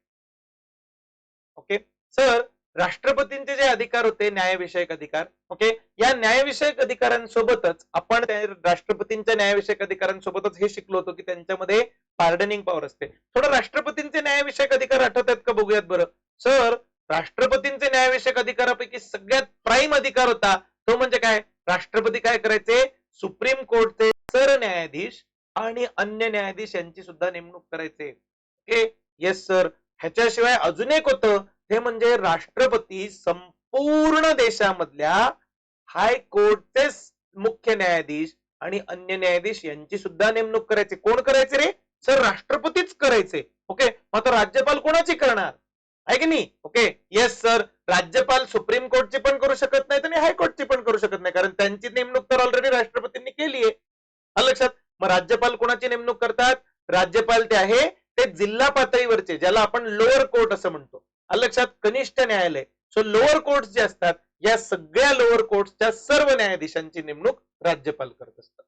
ओके सर राष्ट्रपतींचे जे अधिकार होते न्यायविषयक अधिकार, ओके या न्यायविषयक अधिकारांसोबतच आपण राष्ट्रपतींच्या न्यायविषयक अधिकारांसोबतच हे शिकलो होतो की त्यांच्यामध्ये पार्डनिंग पॉवर असते. थोडं राष्ट्रपतींचे न्यायविषयक अधिकार आठवत आहेत का बघूयात बरं. सर राष्ट्रपतींचे न्यायविषयक अधिकारापैकी सगळ्यात प्राईम अधिकार होता तो म्हणजे काय, राष्ट्रपती काय करायचे, सुप्रीम कोर्टचे सरन्यायाधीश आणि अन्य न्यायाधीश यांची सुद्धा नेमणूक करायचे. Okay yes sir. ह्याच्याशिवाय अजून एक होतं ते म्हणजे राष्ट्रपती संपूर्ण देशामधल्या हायकोर्टचे मुख्य न्यायाधीश आणि अन्य न्यायाधीश यांची सुद्धा नेमणूक करायचे. कोण करायचे रे सर, राष्ट्रपतीच करायचे. ओके मात्र राज्यपाल कोणाची करणार आहे की नाही. Okay yes sir. राज्यपाल सुप्रीम कोर्टची पण करू शकत नाहीत आणि हायकोर्टची पण करू शकत नाही कारण त्यांची नेमणूक तर ऑलरेडी राष्ट्रपतींनी केली आहे. लक्षात. मग राज्यपाल कोणाची नेमणूक करतात, राज्यपाल ते आहे ते जिल्हा पातळीवरचे ज्याला आपण लोअर कोर्ट असं म्हणतो. लक्षात. कनिष्ठ न्यायालय. सो लोअर कोर्ट जे असतात या सगळ्या लोअर कोर्टच्या सर्व न्यायाधीशांची नेमणूक राज्यपाल करत असतात.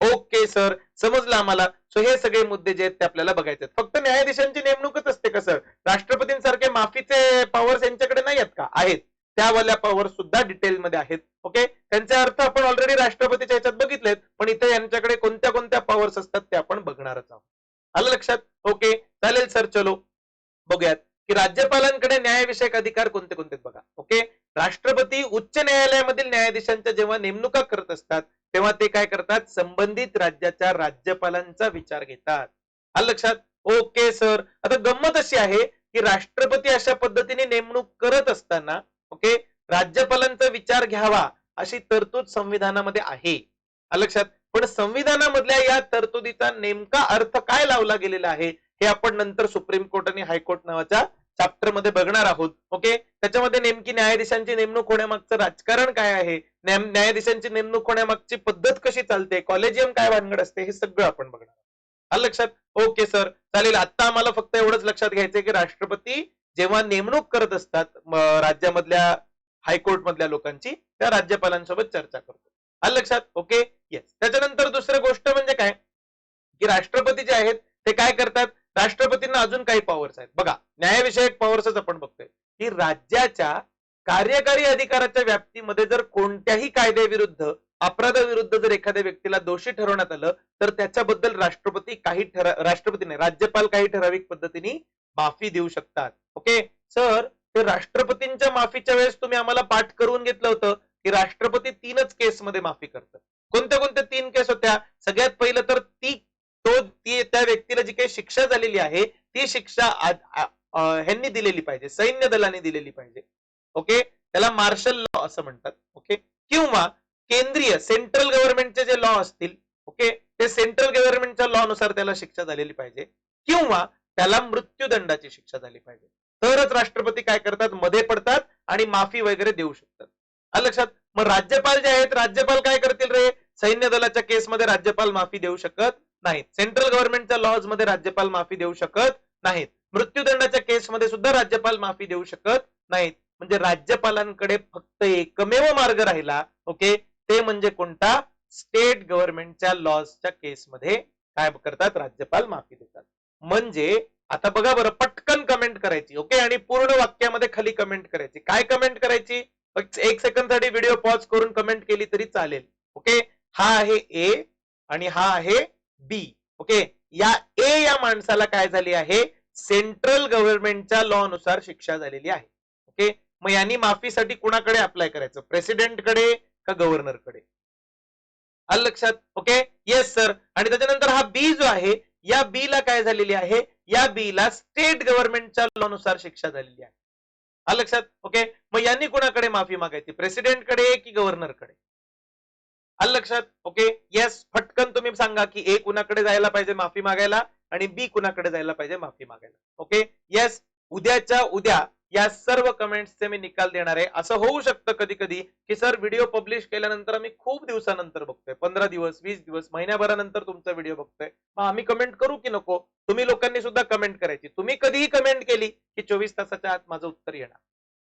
ओके सर समजलं आम्हाला. सो हे सगळे मुद्दे जे आहेत ते आपल्याला बघायचे आहेत. फक्त न्यायाधीशांची नेमणूकच असते का सर, राष्ट्रपतींसारखे माफीचे पॉवर्स यांच्याकडे नाही आहेत का, आहेत. त्यावाल्या पॉवर सुद्धा डिटेलमध्ये आहेत. ओके त्यांचे अर्थ आपण ऑलरेडी राष्ट्रपतीच्या ह्याच्यात बघितलेत पण इथे यांच्याकडे कोणत्या कोणत्या पॉवर्स असतात ते आपण बघणारच आहोत. आलं लक्षात. ओके चालेल सर. चलो बघूयात की राज्यपालांकडे न्यायविषयक अधिकार कोणते कोणते बघा. ओके राष्ट्रपती उच्च न्यायालयामधील न्यायाधीशांच्या जेव्हा नेमणुका करत असतात तेव्हा ते काय करतात, संबंधित राज्याच्या राज्यपालांचा विचार घेतात. आलं लक्षात. Okay sir. आता गंमत अशी आहे की राष्ट्रपती अशा पद्धतीने नेमणूक करत असताना ओके राज्यपालांचा विचार घ्यावा अशी तरतूद संविधानामध्ये आहे. आलं लक्षात. पण संविधानामधल्या या तरतुदीचा नेमका अर्थ काय लावला गेलेला आहे हे आपण नंतर सुप्रीम कोर्ट आणि हायकोर्ट नावाच्या चॅप्टर मध्ये बघणार आहोत. ओके त्याच्यामध्ये नेमकी न्यायाधीशांची नेमणूक होण्यामागचं राजकारण काय आहे, न्यायाधीशांची नेमणूक होण्यामागची पद्धत कशी चालते, कॉलेजियम काय भानगड असते, हे सगळं आपण बघणार आहोत. आलं लक्षात. ओके सर चालेल. आता आम्हाला फक्त एवढंच लक्षात घ्यायचंय की राष्ट्रपती जेव्हा नेमणूक करत असतात राज्यामधल्या हायकोर्ट मधल्या लोकांची त्या राज्यपालांसोबत चर्चा करतो. आलं लक्षात. Okay yes. त्याच्यानंतर दुसरी गोष्ट म्हणजे काय की राष्ट्रपती जे आहेत ते काय करतात, राष्ट्रपतींना अजून काही पॉवर्स आहेत बघा. न्यायविषयक पॉवर्सच आपण बघतोय की राज्याच्या कार्यकारी अधिकाराच्या व्याप्तीमध्ये जर कोणत्याही कायद्याविरुद्ध अपराधाविरुद्ध जर एखाद्या व्यक्तीला दोषी ठरवण्यात आलं तर त्याच्याबद्दल राष्ट्रपती राष्ट्रपती नाही राज्यपाल काही ठराविक पद्धतीने माफी देऊ शकतात. ओके सर ते राष्ट्रपतींच्या माफीच्या वेळेस तुम्ही आम्हाला पाठ करून घेतलं होतं की राष्ट्रपती 3च केसमध्ये माफी करतात. कोणत्या कोणत्या 3 केस होत्या, सगळ्यात पहिलं तर त्या व्यक्तीला जी काही शिक्षा झालेली आहे ती शिक्षा ह्यांनी दिलेली पाहिजे, सैन्य दलाने दिलेली पाहिजे. ओके त्याला मार्शल लॉ असं म्हणतात. ओके किंवा केंद्रीय सेंट्रल गव्हर्नमेंटचे जे लॉ असतील ओके ते सेंट्रल गव्हर्नमेंटच्या लॉ नुसार त्याला शिक्षा झालेली पाहिजे किंवा त्याला मृत्यूदंडाची शिक्षा झाली पाहिजे. तरच राष्ट्रपती काय करतात, मध्ये पडतात आणि माफी वगैरे देऊ शकतात. आलं लक्षात. मग राज्यपाल जे आहेत राज्यपाल काय करतील रे, सैन्य दलाच्या केसमध्ये राज्यपाल माफी देऊ शकत नाहीत, सेंट्रल गव्हर्नमेंटच्या लॉज मध्ये राज्यपाल माफी देऊ शकत नाहीत, मृत्यूदंडाच्या केसमध्ये सुद्धा राज्यपाल माफी देऊ शकत नाहीत. म्हणजे राज्यपालांकडे फक्त एकमेव मार्ग राहिला ओके ते म्हणजे कोणता, स्टेट गव्हर्नमेंटच्या लॉजच्या केसमध्ये काय करतात, राज्यपाल माफी देतात. म्हणजे आता बघा बरं, पटकन कमेंट करायची ओके आणि पूर्ण वाक्यामध्ये खाली कमेंट करायची. काय कमेंट करायची, 1 सेकंड साठी व्हिडिओ पॉज करून कमेंट केली तरी चालेल. ओके हा आहे ए आणि हा आहे बी. ओके या ए या माणसाला काय झाली आहे, सेंट्रल गव्हर्नमेंटच्या लॉ नुसार शिक्षा झालेली आहे. ओके मग यांनी माफीसाठी कुणाकडे अप्लाय करायचं, प्रेसिडेंटकडे का गव्हर्नरकडे. आलं लक्षात. Okay yes sir. आणि त्याच्यानंतर हा बी जो आहे या बी ला काय झालेली आहे, या बी ला स्टेट गव्हर्नमेंटच्या लॉ नुसार शिक्षा झालेली आहे. आलं लक्षात. ओके मग यांनी कुणाकडे माफी मागायची, प्रेसिडेंटकडे की गव्हर्नरकडे. आलं लक्षात. ओके येस फटकन तुम्ही सांगा की ए कुणाकडे जायला पाहिजे माफी मागायला आणि बी कुणाकडे जायला पाहिजे माफी मागायला. ओके येस उद्याच्या उद्या या सर्व कमेंट्सचे मी निकाल देणार आहे. असं होऊ शकतं कधी कधी की सर व्हिडिओ पब्लिश केल्यानंतर आम्ही खूप दिवसानंतर बघतोय, 15 दिवस, 20 दिवस, महिन्याभरानंतर तुमचा व्हिडिओ बघतोय, मग आम्ही कमेंट करू की नको? तुम्ही लोकांनी सुद्धा कमेंट करायची. तुम्ही कधीही कमेंट केली की 24 तासाच्या आत माझं उत्तर येणार.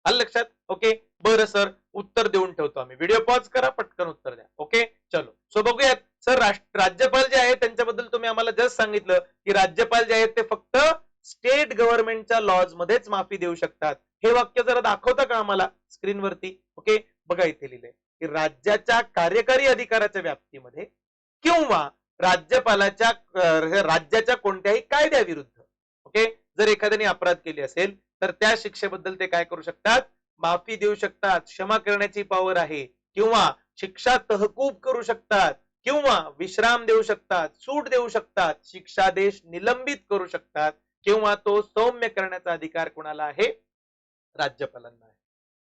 आलं लक्षात? ओके, बरं सर, उत्तर देऊन ठेवतो आम्ही. व्हिडिओ पॉज करा, पटकन उत्तर द्या. ओके, चलो. सो बघूयात. सर राज्यपाल जे आहेत त्यांच्याबद्दल तुम्ही आम्हाला जस्ट सांगितलं की राज्यपाल जे आहेत ते फक्त स्टेट गव्हर्नमेंटच्या लॉज मध्येच माफी देऊ शकतात. हे वाक्य जरा दाखवता का आम्हाला स्क्रीनवरती? ओके, बघा इथे लिहिलंय की राज्याच्या कार्यकारी अधिकाराच्या व्याप्तीमध्ये किंवा राज्यपालाच्या राज्याच्या कोणत्याही कायद्याविरुद्ध, ओके, जर एखाद्याने अपराध केले असेल तर त्या शिक्षेबद्दल ते काय करू शकतात? माफी देऊ शकतात. क्षमा करण्याची पॉवर आहे. किंवा शिक्षा तहकूब करू शकतात, किंवा विश्राम देऊ शकतात, सूट देऊ शकतात, शिक्षादेश निलंबित करू शकतात, किंवा तो सौम्य करण्याचा अधिकार कोणाला आहे? राज्यपालांना आहे.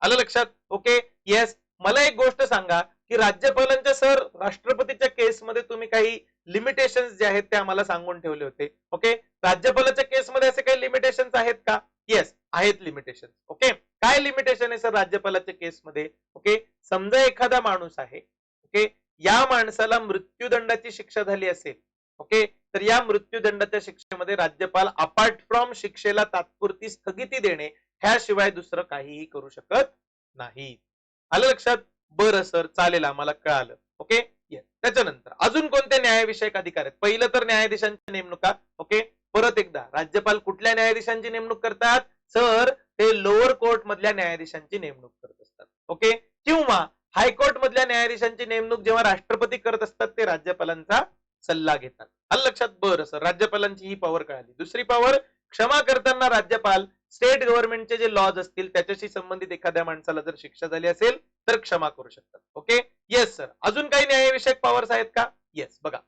आलं लक्षात? Okay, yes. मला एक गोष्ट सांगा की राज्यपालांच्या सर राष्ट्रपतीच्या केसमध्ये तुम्ही काही लिमिटेशन्स जे आहेत ते आम्हाला सांगून ठेवले होते. ओके, राज्यपालाच्या केसमध्ये असे काही लिमिटेशन्स आहेत का? येस, आहेत लिमिटेशन. ओके, काय लिमिटेशन आहे सर राज्यपालाच्या केसमध्ये? ओके, समजा एखादा माणूस आहे, ओके, या माणसाला मृत्यूदंडाची शिक्षा झाली असेल, ओके, तर या मृत्यूदंडाच्या शिक्षेमध्ये राज्यपाल अपार्ट फ्रॉम शिक्षेला तात्पुरती स्थगिती देणे ह्याशिवाय दुसरं काहीही करू शकत नाही. आलं लक्षात? बरं सर, चालेल, आम्हाला कळालं. ओके, त्याच्यानंतर अजून कोणते न्यायविषयक अधिकार आहेत? पहिलं तर न्यायाधीशांच्या नेमणुका. ओके, परत एकदा, राज्यपाल कुठल्या न्यायाधीशांची नेमणूक करतात? सर, ते लोअर कोर्ट मधल्या न्यायाधीशांची नेमणूक करत असतात. ओके, किंवा हायकोर्ट मधल्या न्यायाधीशांची नेमणूक जेव्हा राष्ट्रपती करत असतात ते राज्यपालांचा सल्ला घेतात. आलं लक्षात? बरं सर, राज्यपालांची ही पॉवर कळाली. दुसरी पॉवर, क्षमा करताना राज्यपाल स्टेट गव्हर्नमेंटचे जे लॉज असतील त्याच्याशी संबंधित एखाद्या माणसाला जर शिक्षा झाली असेल तर क्षमा करू शकतात. Okay, yes sir. अजून काही न्यायविषयक पॉवर्स आहेत का? येस, बघा,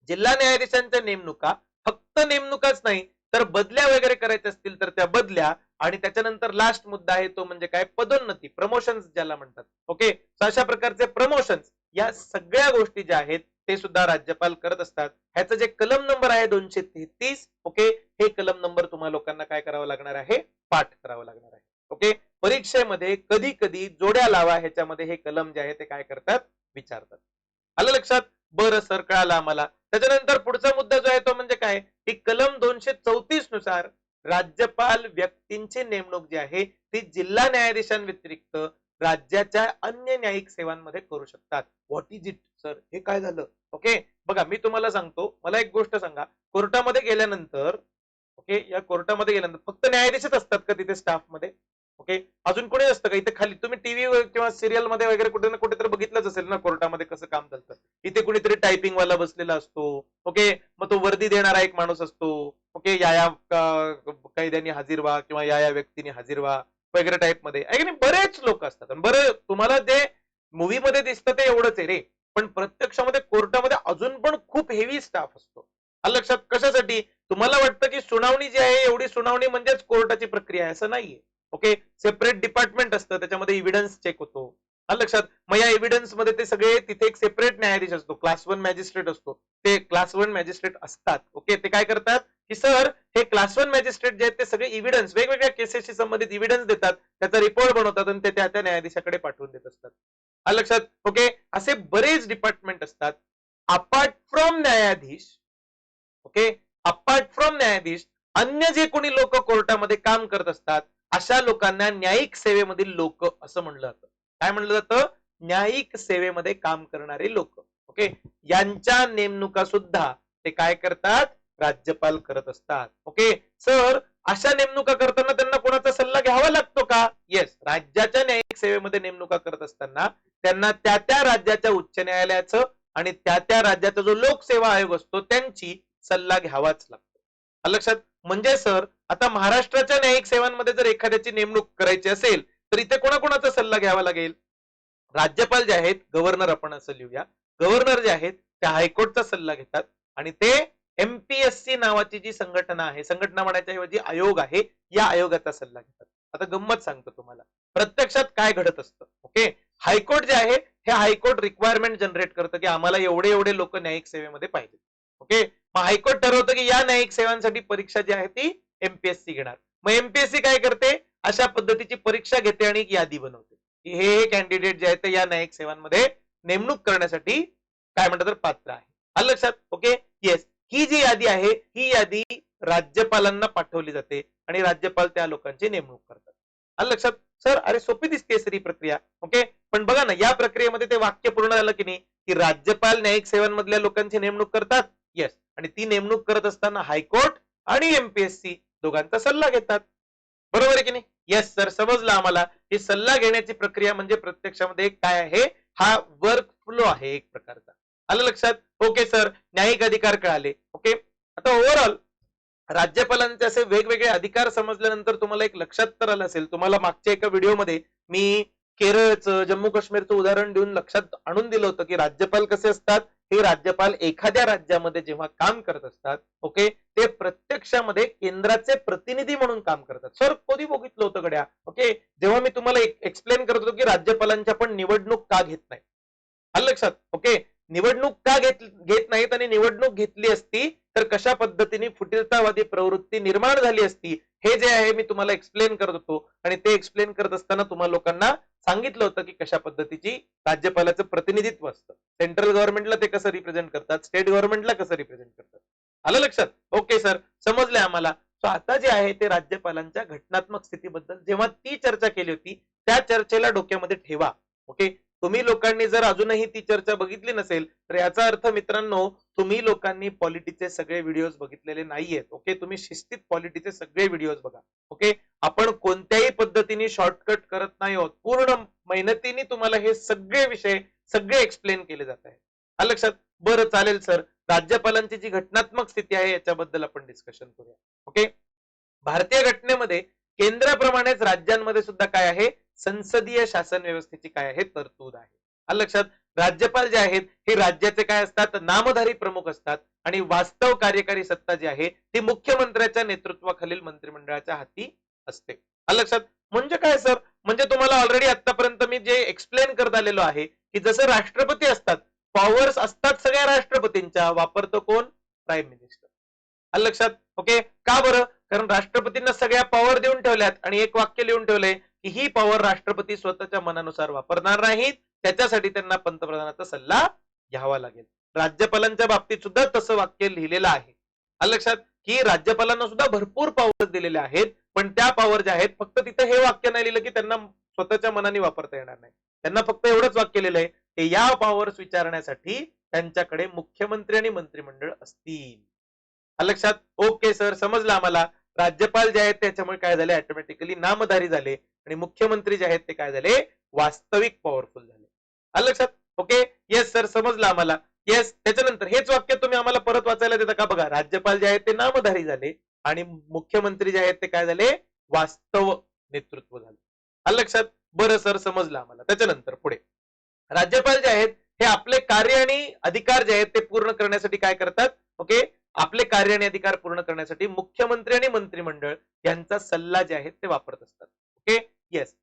जिल्हा न्यायाधीशांच्या नेमणुका फक्त नेमणुकाच नाही तर बदल्या वगैरे करायच्या असतील तर त्या बदल्या, आणि त्याच्यानंतर लास्ट मुद्दा आहे तो म्हणजे काय? पदोन्नती, प्रमोशन्स ज्याला म्हणतात. ओके, अशा प्रकारचे प्रमोशन्स, या सगळ्या गोष्टी ज्या आहेत ते सुद्धा राज्यपाल करत असतात. ह्याचं जे कलम नंबर आहे 233, ओके, हे कलम नंबर तुम्हाला लोकांना काय करावं लागणार आहे? पाठ करावं लागणार आहे. ओके, परीक्षेमध्ये कधी कधी जोड्या लावा ह्याच्यामध्ये हे कलम जे आहे ते काय करतात? विचारतात. आलं लक्षात? बरं सर, कळालं आम्हाला. त्याच्यानंतर पुढचा मुद्दा जो आहे तो म्हणजे काय? की कलम 234 नुसार राज्यपाल व्यक्तींची नेमणूक जी आहे ती जिल्हा न्यायाधीशांव्यतिरिक्त राज्याच्या अन्य न्यायिक सेवांमध्ये करू शकतात. What is it sir? हे काय झालं? ओके, बघा, मी तुम्हाला सांगतो. मला एक गोष्ट सांगा, कोर्टामध्ये गेल्यानंतर, ओके, या कोर्टामध्ये गेल्यानंतर फक्त न्यायाधीशच असतात का तिथे स्टाफ मध्ये? ओके, अजून कोणी असतं का इथे खाली? तुम्ही टीव्ही किंवा सिरियल मध्ये वगैरे कुठे ना कुठेतरी बघितलंच असेल ना कोर्टामध्ये कसं काम चालतं. इथे कुणीतरी टायपिंग वाला बसलेला असतो. ओके, मग तो वर्दी देणारा एक माणूस असतो. ओके, या कैद्यांनी हजर व्हा किंवा या व्यक्तीने हजर व्हा वगैरे टाईप मध्ये आहे की नाही? बरेच लोक असतात. बरं, तुम्हाला जे मूवी मध्ये दिसतं ते एवढंच आहे रे, पण प्रत्यक्षामध्ये कोर्टामध्ये अजून पण खूप हेवी स्टाफ असतो. आलं लक्षात? कशासाठी? तुम्हाला वाटतं की सुनावणी जी आहे एवढी सुनावणी म्हणजेच कोर्टाची प्रक्रिया आहे, असं नाहीये. ओके, सेपरेट डिपार्टमेंट असतं, त्याच्यामध्ये एव्हिडन्स चेक होतो. आलं लक्षात? मग या एव्हिडन्स मध्ये ते सगळे, तिथे एक सेपरेट न्यायाधीश असतो, क्लास 1 मॅजिस्ट्रेट असतो. ते क्लास 1 मॅजिस्ट्रेट असतात. ओके, ते काय करतात की सर, हे क्लास 1 मॅजिस्ट्रेट जे आहेत ते सगळे एव्हिडन्स, वेगवेगळ्या केसेसशी संबंधित एव्हिडन्स देतात, त्याचा रिपोर्ट बनवतात आणि ते त्या न्यायाधीशाकडे पाठवून देत असतात. आलं लक्षात? ओके, असे बरेच डिपार्टमेंट असतात. अपार्ट फ्रॉम न्यायाधीश, ओके, अपार्ट फ्रॉम न्यायाधीश अन्य जे कोणी लोक कोर्टामध्ये काम करत असतात अशा लोकांना न्यायिक सेवेमधील लोक असं म्हणलं जातं. काय म्हणलं जातं? न्यायिक सेवेमध्ये काम करणारे लोक. ओके, यांच्या नेमणुका सुद्धा ते काय करतात? राज्यपाल करत असतात. ओके, सर, अशा नेमणुका करताना त्यांना कोणाचा सल्ला घ्यावा लागतो का? येस, राज्याच्या न्यायिक सेवेमध्ये नेमणुका करत असताना त्यांना त्या राज्याच्या उच्च न्यायालयाचं आणि त्या राज्याचा जो लोकसेवा आयोग असतो त्यांची सल्ला घ्यावाच लागतो. लक्षात? म्हणजे सर, आता महाराष्ट्राच्या न्यायिक सेवांमध्ये जर एखाद्याची नेमणूक करायची असेल तर इथे कोणाकोणाचा सल्ला घ्यावा लागेल? राज्यपाल जे आहेत, गव्हर्नर आपण असं लिहूया, गव्हर्नर जे आहेत त्या हायकोर्टचा सल्ला घेतात आणि ते एमपीएससी नावाची जी संघटना आहे, संघटना म्हणायच्या ऐवजी आयोग आहे, या आयोगाचा सल्ला घेतात. आता गंमत सांगतो तुम्हाला, प्रत्यक्षात काय घडत असतं. ओके, हायकोर्ट जे आहे हे हायकोर्ट रिक्वायरमेंट जनरेट करतं की आम्हाला एवढे एवढे लोक न्यायिक सेवेमध्ये पाहिजे. ओके, मग हायकोर्ट ठरवतं की या न्यायिक सेवांसाठी परीक्षा जी आहे ती एमपीएससी घेणार. मग एमपीएससी काय करते? अशा पद्धतीची परीक्षा घेते आणि एक यादी बनवते की हे कॅन्डिडेट जे आहेत ते या न्यायिक सेवांमध्ये नेमणूक करण्यासाठी काय म्हणतात तर पात्र आहे. आलं लक्षात? Okay, yes. ही जी यादी आहे ही यादी राज्यपालांना पाठवली जाते आणि राज्यपाल त्या लोकांची नेमणूक करतात. आलं लक्षात? सर अरे सोपी दिसते सर ही प्रक्रिया. ओके, पण बघा ना या प्रक्रियेमध्ये ते वाक्य पूर्ण झालं की नाही, की राज्यपाल न्यायिक सेवांमधल्या लोकांची नेमणूक करतात. येस, आणि ती नेमणूक करत असताना हायकोर्ट आणि एमपीएससी दोघांचा सल्ला घेतात. बरोबर आहे की नाही? येस सर, समजलं आम्हाला. ही सल्ला घेण्याची प्रक्रिया म्हणजे प्रत्यक्षामध्ये काय आहे, हा वर्क फ्लो आहे एक प्रकारचा. आलं लक्षात? ओके सर, न्यायिक अधिकार कळाले. ओके, आता ओव्हरऑल राज्यपालांचे असे वेगवेगळे अधिकार समजल्यानंतर तुम्हाला एक लक्षात तर आलं असेल, तुम्हाला मागच्या एका व्हिडिओमध्ये मी केरळचं, जम्मू काश्मीरचं उदाहरण देऊन लक्षात आणून दिलं होतं की राज्यपाल कसे असतात. हे राज्यपाल एखाद्या राज्यामध्ये जेव्हा काम करत असतात, ओके, ते प्रत्यक्षामध्ये केंद्राचे प्रतिनिधी म्हणून काम करतात. सर कधी बघितलं होतं गड्या? ओके, जेव्हा मी तुम्हाला एक्सप्लेन करत होतो की राज्यपालांच्या पण निवडणूक का घेत नाही. आलं लक्षात? ओके, निवडणूक का घेत नाहीत आणि निवडणूक घेतली असती तर कशा पद्धतीने फुटीरतावादी प्रवृत्ती निर्माण झाली असती, हे जे आहे मी तुम्हाला एक्सप्लेन करत होतो. आणि ते एक्सप्लेन करत असताना तुम्हाला लोकांना सांगितलं होतं की कशा पद्धतीची राज्यपालाचं प्रतिनिधित्व असतं. सेंट्रल गव्हर्नमेंटला ते कसं रिप्रेझेंट करतात, स्टेट गव्हर्नमेंटला कसं रिप्रेझेंट करतात. आलं लक्षात? ओके सर, समजलंय आम्हाला. सो आता जे आहे ते राज्यपालांच्या घटनात्मक स्थितीबद्दल जेव्हा ती चर्चा केली होती त्या चर्चेला डोक्यामध्ये ठेवा. ओके, तुम्ही लोकांनी जर अजूनही ती चर्चा बघितली नसेल तर याचा अर्थ मित्रांनो, तुम्ही लोकांनी पॉलिटीचे सगळे व्हिडिओज बघितलेले नाहीयेत. ओके, तुम्ही शिस्तीत पॉलिटीचे सगळे व्हिडिओज बघा. ओके, आपण कोणत्याही पद्धतीने शॉर्टकट करत नाही आहोत. पूर्ण मेहनतीने तुम्हाला हे सगळे विषय सगळे एक्सप्लेन केले जात आहेत. आलं लक्षात? बरं चालेल सर, राज्यपालांची जी घटनात्मक स्थिती आहे याच्याबद्दल आपण डिस्कशन करूया. ओके, भारतीय घटनेमध्ये केंद्राप्रमाणेच राज्यांमध्ये सुद्धा काय आहे, संसदीय शासन व्यवस्थेची काय आहे तरतूद आहे. आलं लक्षात? राज्यपाल जे आहेत हे राज्याचे काय असतात, नामधारी प्रमुख असतात आणि वास्तव कार्यकारी सत्ता जी आहे ती मुख्यमंत्र्याच्या नेतृत्वाखालील मंत्रिमंडळाच्या हाती असते. आलं लक्षात? म्हणजे काय सर, म्हणजे तुम्हाला ऑलरेडी आतापर्यंत मी जे एक्सप्लेन करत आलेलो आहे की जसं राष्ट्रपती असतात, पॉवर्स असतात सगळ्या राष्ट्रपतींच्या, वापरतो कोण, प्राईम मिनिस्टर. आलं लक्षात? ओके, का बरं? कारण राष्ट्रपतींना सगळ्या पॉवर देऊन ठेवल्यात आणि एक वाक्य लिहून ठेवलंय की ही पॉवर राष्ट्रपती स्वतःच्या मनानुसार वापरणार नाहीत, त्याच्यासाठी त्यांना पंतप्रधानाचा सल्ला घ्यावा लागेल. राज्यपालांच्या बाबतीत सुद्धा तसं वाक्य लिहिलेलं आहे. आलं लक्षात? की राज्यपालांना सुद्धा भरपूर पॉवर दिलेल्या आहेत, पण त्या पॉवर ज्या आहेत फक्त तिथे हे वाक्य नाही लिहिलं की त्यांना स्वतःच्या मनाने वापरता येणार नाही. त्यांना फक्त एवढंच वाक्य लिहिलंय की या पॉवर्स विचारण्यासाठी त्यांच्याकडे मुख्यमंत्री आणि मंत्रिमंडळ असतील. आलं लक्षात? ओके सर, समजलं आम्हाला. राज्यपाल जे आहेत त्याच्यामुळे काय झाले, ऑटोमॅटिकली नामधारी झाले आणि मुख्यमंत्री जे आहेत ते काय झाले, वास्तविक पॉवरफुल झाले. आलं लक्षात? ओके, येस सर, समजलं आम्हाला. येस, त्याच्यानंतर हेच वाक्य तुम्ही आम्हाला परत वाचायला देता का? बघा, राज्यपाल जे आहेत ते नामधारी झाले आणि मुख्यमंत्री जे आहेत ते काय झाले, वास्तव नेतृत्व झाले. आलं लक्षात? बरं सर, समजलं आम्हाला. त्याच्यानंतर पुढे राज्यपाल जे आहेत हे आपले कार्य आणि अधिकार जे आहेत ते पूर्ण करण्यासाठी काय करतात, ओके, आपले कार्य आणि अधिकार पूर्ण करण्यासाठी मुख्यमंत्री आणि मंत्रिमंडळ यांचा सल्ला जे आहे ते वापरत असतात. Okay, yes.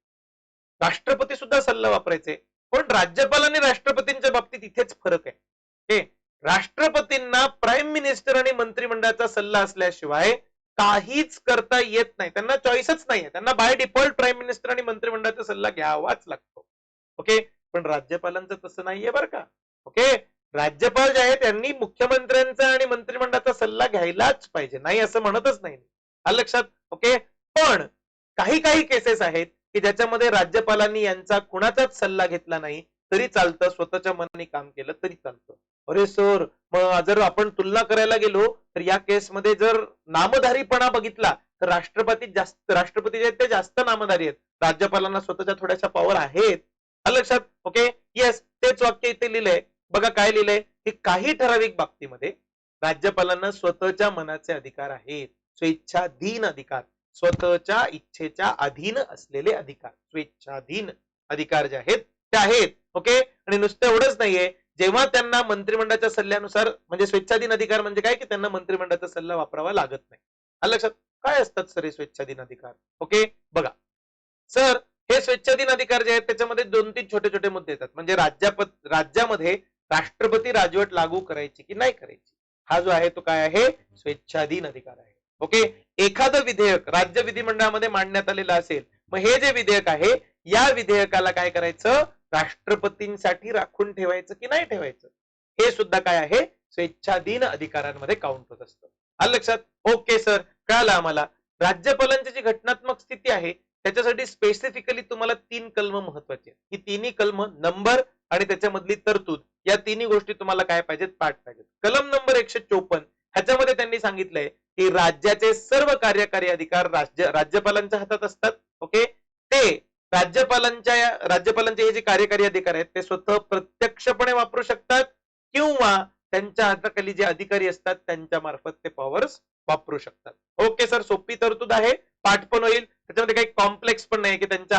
राष्ट्रपती सुद्धा सल्ला वापरायचे, पण राज्यपाल आणि राष्ट्रपतींच्या बाबतीत इथेच फरक आहे. ओके, राष्ट्रपतींना प्राईम मिनिस्टर आणि मंत्रिमंडळाचा सल्ला असल्याशिवाय काहीच करता येत नाही. त्यांना चॉईसच नाहीये. त्यांना बाय डिफॉल्ट प्राईम मिनिस्टर आणि मंत्रिमंडळाचा सल्ला घ्यावाच लागतो. ओके, पण राज्यपालांचं तसं नाहीये बरं का. ओके, राज्यपाल जे आहेत त्यांनी मुख्यमंत्र्यांचा आणि मंत्रिमंडळाचा सल्ला घ्यायलाच पाहिजे, नाही असं म्हणतच नाही. आलं लक्षात? ओके, पण काही काही केसेस आहेत की ज्याच्यामध्ये राज्यपालांनी यांचा कुणाचाच सल्ला घेतला नाही तरी चालतं, स्वतःच्या मनाने काम केलं तरी चालतं. अरे सर, मग जर आपण तुलना करायला गेलो तर या केसमध्ये जर नामधारीपणा बघितला तर राष्ट्रपती जे आहेत ते जास्त नामधारी आहेत. राज्यपालांना स्वतःच्या थोड्याशा पॉवर आहेत. आलं लक्षात? ओके, येस, तेच वाक्य इथे लिहिलंय. बघा काय लिहिलंय की काही ठराविक बाबतीमध्ये राज्यपालांना स्वतःच्या मनाचे अधिकार आहेत, स्वेच्छाधीन अधिकार, स्वतःच्या इच्छेच्या अधीन असलेले अधिकार, स्वेच्छाधीन अधिकार जे आहेत ते आहेत. ओके, आणि नुसतं एवढंच नाहीये, जेव्हा त्यांना मंत्रिमंडळाच्या सल्ल्यानुसार, म्हणजे स्वेच्छाधीन अधिकार म्हणजे काय की त्यांना मंत्रिमंडळाचा सल्ला वापरावा लागत नाही. आलं लक्षात? काय असतात सर हे स्वेच्छाधीन अधिकार? ओके, बघा सर, हे स्वेच्छाधीन अधिकार जे आहेत त्याच्यामध्ये 2-3 छोटे छोटे मुद्दे येतात. म्हणजे राज्यामध्ये राष्ट्रपती राजवट लागू करायची की नाही करायची, हा जो आहे तो काय आहे, स्वेच्छाधीन अधिकार आहे. ओके, एखादं विधेयक राज्य विधिमंडळामध्ये मांडण्यात आलेलं असेल मग हे जे विधेयक आहे या विधेयकाला काय करायचं, राष्ट्रपतींसाठी राखून ठेवायचं की नाही ठेवायचं, हे सुद्धा काय आहे, स्वेच्छाधीन अधिकारांमध्ये काउंट होत असतं. आलं लक्षात? ओके सर, कळालं आम्हाला. राज्यपालांची जी घटनात्मक स्थिती आहे त्याच्यासाठी स्पेसिफिकली तुम्हाला 3 कलम महत्वाचे आहेत. ही तिन्ही कलम, नंबर आणि त्याच्यामधली तरतूद, या तिन्ही गोष्टी तुम्हाला काय पाहिजेत, पाठ पाहिजेत. कलम नंबर 154 ह्याच्यामध्ये त्यांनी सांगितलंय की राज्याचे सर्व कार्यकारी अधिकार राज्यपालांच्या हातात असतात. ओके, ते राज्यपालांचे हे जे कार्यकारी अधिकार आहेत ते स्वतः प्रत्यक्षपणे वापरू शकतात किंवा त्यांच्या हाताखाली जे अधिकारी असतात त्यांच्या मार्फत ते पॉवर्स वापरू शकतात. ओके सर, सोपी तरतूद आहे, पाठ पण होईल, त्याच्यामध्ये काही कॉम्प्लेक्स पण नाही की त्यांच्या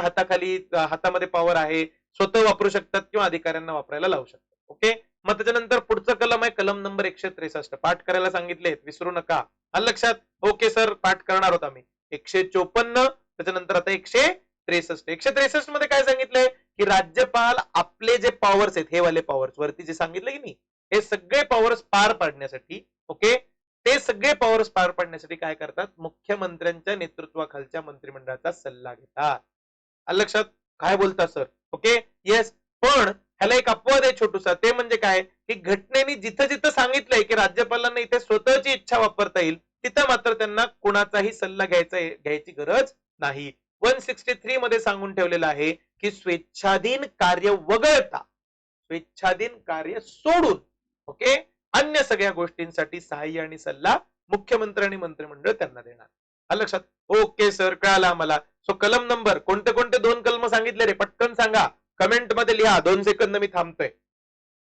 हातामध्ये पॉवर आहे, स्वतः वापरू शकतात किंवा अधिकाऱ्यांना वापरायला लावू शकतात. ओके, मग त्याच्यानंतर पुढचं कलम आहे कलम नंबर 163, पाठ करायला सांगितले, विसरू नका. आलं लक्षात? ओके सर, पाठ करणार आहोत आम्ही. 154, त्याच्यानंतर आता 163. 163 मध्ये काय सांगितलंय की राज्यपाल आपले जे पॉवर्स आहेत, हे वाले पॉवर्स वरती जे सांगितलं की नाही, हे सगळे पॉवर्स पार पाडण्यासाठी, ओके, ते सगळे पॉवर्स पार पाडण्यासाठी काय करतात, मुख्यमंत्र्यांच्या नेतृत्वाखालच्या मंत्रिमंडळाचा सल्ला घेतात. आलं लक्षात? काय बोलता सर? Okay, yes. पण ह्याला एक अपवाद आहे छोटूसा, ते म्हणजे काय की घटनेने जिथं जिथं सांगितलंय की राज्यपालांना इथे स्वतःची इच्छा वापरता येईल, तिथं मात्र त्यांना कोणाचाही सल्ला घ्यायची गरज नाही. 163 मध्ये सांगून ठेवलेलं आहे की स्वेच्छाधीन कार्य वगळता, स्वेच्छाधीन कार्य सोडून, ओके, अन्य सगळ्या गोष्टींसाठी सहाय्य आणि सल्ला मुख्यमंत्री आणि मंत्रिमंडळ त्यांना देणार. आलं लक्षात? ओके सर, कळालं आम्हाला. सो कलम नंबर, कोणते कोणते 2 कलम सांगितले रे, पटकन सांगा, कमेंट मध्ये लिहा, 2 सेकंद मी थांबतोय.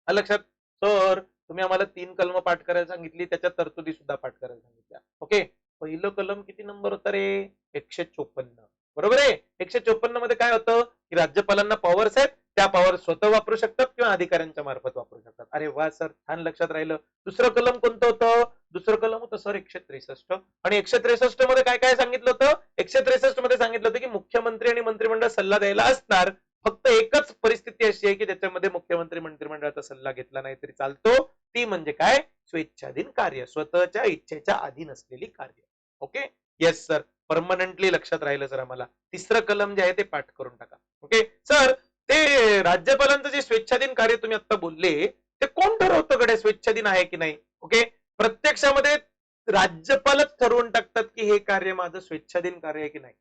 आलं लक्षात? सर तुम्ही आम्हाला 3 कलम पाठ करायला सांगितली, त्याच्या तरतुदी सुद्धा पाठ करायला सांगितल्या. ओके, पहिलं कलम किती नंबर होता रे, 154, बरोबर आहे. 154 मध्ये काय होतं की राज्यपालांना पॉवर्स आहेत, त्या पॉवर स्वतः वापरू शकतात किंवा अधिकाऱ्यांच्या मार्फत वापरू शकतात. अरे वा सर, छान लक्षात राहिलं. दुसरं कलम कोणतं होतं, दुसरं कलम होतं सर 163, आणि 163 मध्ये काय काय सांगितलं होतं, 163 मध्ये सांगितलं होतं की मुख्यमंत्री आणि मंत्रिमंडळ सल्ला द्यायला असणार, फक्त एकच परिस्थिती अशी आहे की त्याच्यामध्ये मुख्यमंत्री मंत्रिमंडळाचा सल्ला घेतला नाही तरी चालतो, ती म्हणजे काय, स्वेच्छाधीन कार्य, स्वतःच्या इच्छेच्या अधीन असलेली कार्य. ओके, येस सर, परमनंटली लक्षात राहिलं सर आम्हाला. तिसरं कलम जे आहे ते पाठ करून टाका. ओके सर, ते राज्यपालांचं जे स्वेच्छाधीन कार्य तुम्ही आता बोलले, ते कोण ठरवतं गड्या स्वेच्छाधीन आहे की नाही? ओके, प्रत्यक्षामध्ये राज्यपालच ठरवून टाकतात की हे कार्य माझं स्वेच्छाधीन कार्य आहे की नाही.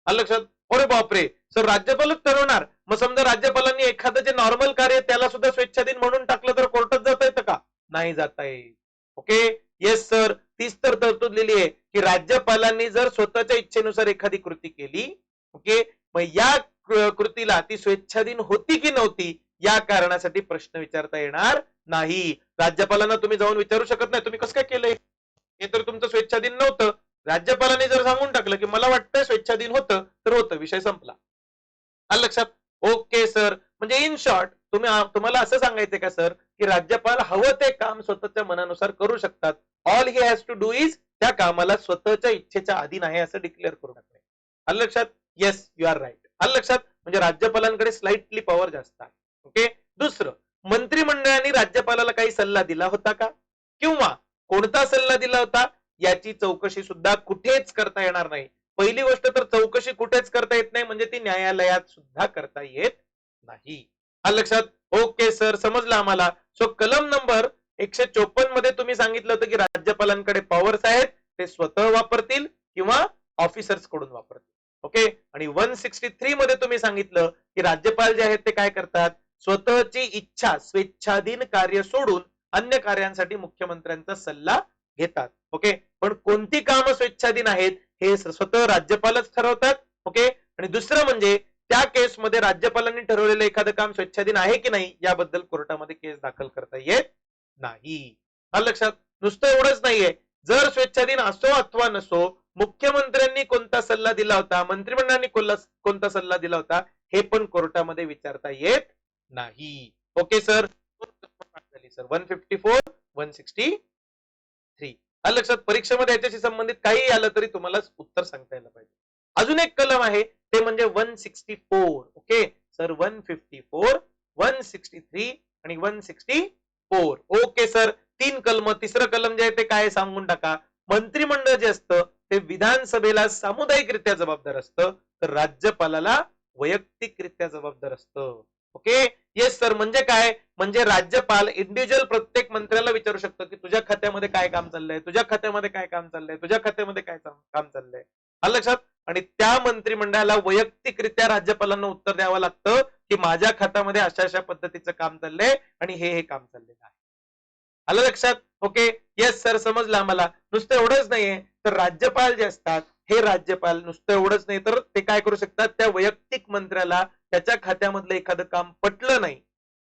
आलं लक्षात? अरे बापरे सर, राज्यपालच ठरवणार? मग समजा राज्यपालांनी एखादं जे नॉर्मल कार्य त्याला सुद्धा स्वेच्छाधीन म्हणून टाकलं तर कोर्टात जाता येतं का? नाही जाता येत. ओके, येस सर, तीच तर तरतूद लिहिली आहे की राज्यपालांनी जर स्वतःच्या इच्छेनुसार एखादी कृती केली, ओके, मग या कृतीला ती स्वेच्छाधीन होती की नव्हती या कारणासाठी प्रश्न विचारता येणार नाही. राज्यपालांना तुम्ही जाऊन विचारू शकत नाही तुम्ही कसं काय केलंय, हे तर तुमचं स्वेच्छाधीन नव्हतं. राज्यपालांनी जर सांगून टाकलं की मला वाटतंय स्वेच्छाधीन होतं, तर होतं, विषय संपला. आलं लक्षात? ओके सर, म्हणजे इन शॉर्ट तुम्हाला असं सांगायचंय का सर की राज्यपाल हवं ते काम स्वतःच्या मनानुसार करू शकतात, all he has to do is त्या कामाला स्वतःच्या इच्छेच्या अधीन आहे असं डिक्लेअर करू टाकणे. आलं लक्षात? Yes, you are right. आलं लक्षात? म्हणजे राज्यपालांकडे स्लाइटली पॉवर जास्त आहे. ओके, दुसरं, मंत्रिमंडळाने राज्यपालाला काही सल्ला दिला होता का, किंवा कोणता सल्ला दिला होता याची चौकशी सुद्धा कुठेच करता येणार नाही. पहिली गोष्ट तर चौकशी कुठेच करता येत नाही, म्हणजे ती न्यायालयात सुद्धा करता येत नाही. आलं लक्षात? ओके सर, समजलं आम्हाला. सो कलम नंबर 154 मध्ये तुम्ही सांगितलं होतं की राज्यपालांकडे पॉवर्स आहेत, ते स्वतः वापरतील किंवा ऑफिसर्स कडून वापरतील. ओके, आणि 163 मध्ये तुम्ही सांगितलं की राज्यपाल जे आहेत ते काय करतात, स्वतःची इच्छा, स्वेच्छाधीन कार्य सोडून अन्य कार्यांसाठी मुख्यमंत्र्यांचा सल्ला घेतात. ओके, पण कोणती कामं स्वेच्छाधीन आहेत हे स्वतः राज्यपालच ठरवतात. ओके, आणि दुसरं म्हणजे त्या केसमध्ये राज्यपालांनी ठरवलेलं एखादं काम स्वेच्छाधीन आहे की नाही याबद्दल कोर्टामध्ये केस दाखल करता येत नाही. आलं लक्षात? नुसतं एवढंच नाहीये, जर स्वेच्छाधीन असो अथवा नसो, मुख्यमंत्र्यांनी कोणता सल्ला दिला होता, मंत्रिमंडळाने कोणता सल्ला दिला होता, हे पण कोर्टामध्ये विचारता येत नाही. Okay sir, sir 154, 163. आलं लक्षात? परीक्षेमध्ये याच्याशी संबंधित काही आलं तरी तुम्हाला उत्तर सांगता यायला पाहिजे. अजून एक कलम आहे ते म्हणजे 164. ओके सर, 154, 163 आणि 164. ओके सर, 3 कलम. तिसरं कलम जे आहे ते काय सांगून टाका. मंत्रिमंडळ जे असतं ते विधानसभेला सामुदायिकरित्या जबाबदार असतं, तर राज्यपालाला वैयक्तिकरित्या जबाबदार असतं. Okay, yes sir. म्हणजे काय? म्हणजे राज्यपाल इंडिव्हिज्युअल प्रत्येक मंत्र्याला विचारू शकतो की तुझ्या खात्यामध्ये काय काम चाललंय, तुझ्या खात्यामध्ये काय काम चाललंय, तुझ्या खात्यामध्ये काय काम चाललंय. आलं लक्षात? आणि त्या मंत्रिमंडळाला वैयक्तिकरित्या राज्यपालांना उत्तर द्यावं लागतं की माझ्या खात्यामध्ये अशा अशा पद्धतीचं काम चाललंय आणि हे काम चाललेलं आहे. आलं लक्षात? ओके, येस सर, समजलं आम्हाला. नुसतं एवढंच नाहीये, तर राज्यपाल जे असतात हे राज्यपाल नुसतं एवढंच नाही तर ते काय करू शकतात, त्या वैयक्तिक मंत्र्याला त्याच्या खात्यामधलं एखादं काम पटलं नाही,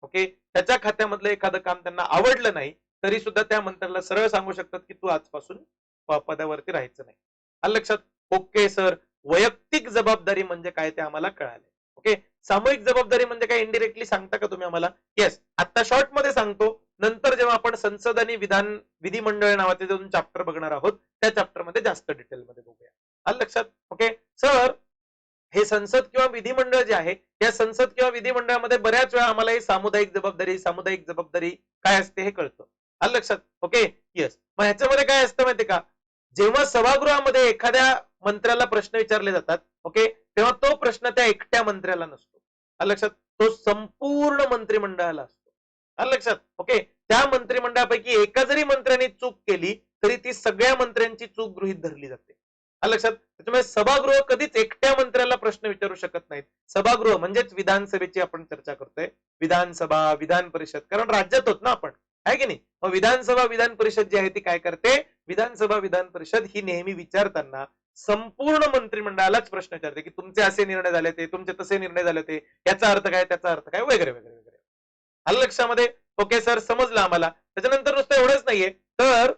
ओके, त्याच्या खात्यामधलं एखादं काम त्यांना आवडलं नाही, तरी सुद्धा त्या मंत्र्याला सरळ सांगू शकतात की तू आजपासून पदावरती राहायचं नाही. आलं लक्षात? ओके सर, वैयक्तिक जबाबदारी म्हणजे काय ते आम्हाला कळालं. ओके, सामूहिक जबाबदारी म्हणजे काय इनडिरेक्टली सांगता का तुम्ही आम्हाला? येस, आता शॉर्ट मध्ये सांगतो. नंतर जेव्हा आपण संसद आणि विधिमंडळ नावाचे दोन चॅप्टर बघणार आहोत, त्या चॅप्टर मध्ये जास्त डिटेलमध्ये बघूया. आलं लक्षात? ओके सर, हे संसद किंवा विधिमंडळ जे आहे, या संसद किंवा विधिमंडळामध्ये बऱ्याच वेळा आम्हाला ही सामुदायिक जबाबदारी काय असते हे कळतं. आलं लक्षात? Okay, yes. मग ह्याच्यामध्ये काय असतं माहितीये का, जेव्हा सभागृहामध्ये एखाद्या मंत्र्याला प्रश्न विचारले जातात, ओके, तेव्हा तो प्रश्न त्या एकट्या मंत्र्याला नसतो. आलं लक्षात? तो संपूर्ण मंत्रिमंडळाला असतो. आलं लक्षात? ओके, त्या मंत्रिमंडळापैकी एका जरी मंत्र्याने चूक केली तरी ती सगळ्या मंत्र्यांची चूक गृहीत धरली जाते. आलं लक्षात? त्याच्यामुळे सभागृह कधीच एकट्या मंत्र्याला प्रश्न विचारू शकत नाहीत. सभागृह म्हणजेच विधानसभेची आपण चर्चा करतोय. विधानसभा, विधान परिषद, कारण राज्यात होत ना आपण, आहे की नाही? मग विधानसभा, विधान परिषद जी आहे ती काय करते, विधानसभा, विधान परिषद ही नेहमी विचारताना संपूर्ण मंत्रिमंडळालाच प्रश्न विचारते की तुमचे असे निर्णय झाले ते, तुमचे तसे निर्णय झाले ते, याचा अर्थ काय, त्याचा अर्थ काय, वगैरे वगैरे वगैरे. आलं लक्षामध्ये? ओके सर, समजलं आम्हाला. त्याच्यानंतर नुसतं एवढंच नाहीये, तर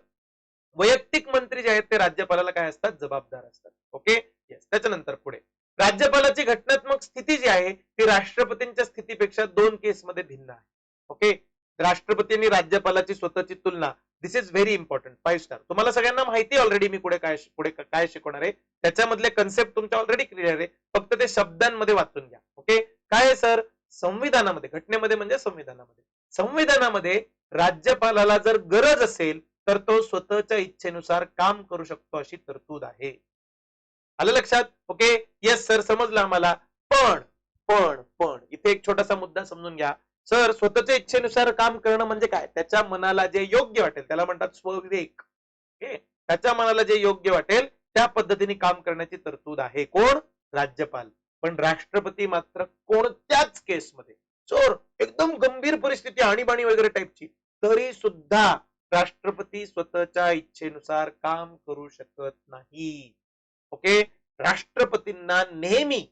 वैयक्तिक मंत्री जे आहेत ते राज्यपालाला काय असतात, जबाबदार असतात. Okay, yes. त्याच्यानंतर पुढे राज्यपालाची घटनात्मक स्थिती जी आहे ती राष्ट्रपतींच्या स्थितीपेक्षा 2 केसमध्ये भिन्न आहे. ओके, राष्ट्रपतींनी राज्यपालाची स्वतःची तुलना, दिस इज व्हेरी इम्पॉर्टंट. 5 स्टार. तुम्हाला सगळ्यांना माहिती ऑलरेडी मी पुढे काय शिकवणार आहे, त्याच्यामधले कन्सेप्ट तुमच्या ऑलरेडी क्लिअर आहे, फक्त ते शब्दांमध्ये वाचून घ्या. ओके, काय आहे सर, संविधानामध्ये, घटनेमध्ये म्हणजे संविधानामध्ये राज्यपालाला जर गरज असेल तर तो स्वतःच्या इच्छेनुसार काम करू शकतो अशी तरतूद आहे. आलं लक्षात? ओके, येस सर, समजलं आम्हाला. पण पण पण इथे एक छोटासा मुद्दा समजून घ्या. सर, स्वतःच्या इच्छेनुसार काम करणं म्हणजे काय, त्याच्या मनाला जे योग्य वाटेल त्याला म्हणतात स्वविवेक. ओके, त्याच्या मनाला जे योग्य वाटेल त्या पद्धतीने काम करण्याची तरतूद आहे. कोण? राज्यपाल. पण राष्ट्रपती मात्र कोणत्याच केसमध्ये, चोर एकदम गंभीर परिस्थिती, आणीबाणी वगैरे टाईपची, तरी सुद्धा राष्ट्रपती स्वतःच्या इच्छेनुसार काम करू शकत नाही. ओके, राष्ट्रपतींना नेहमी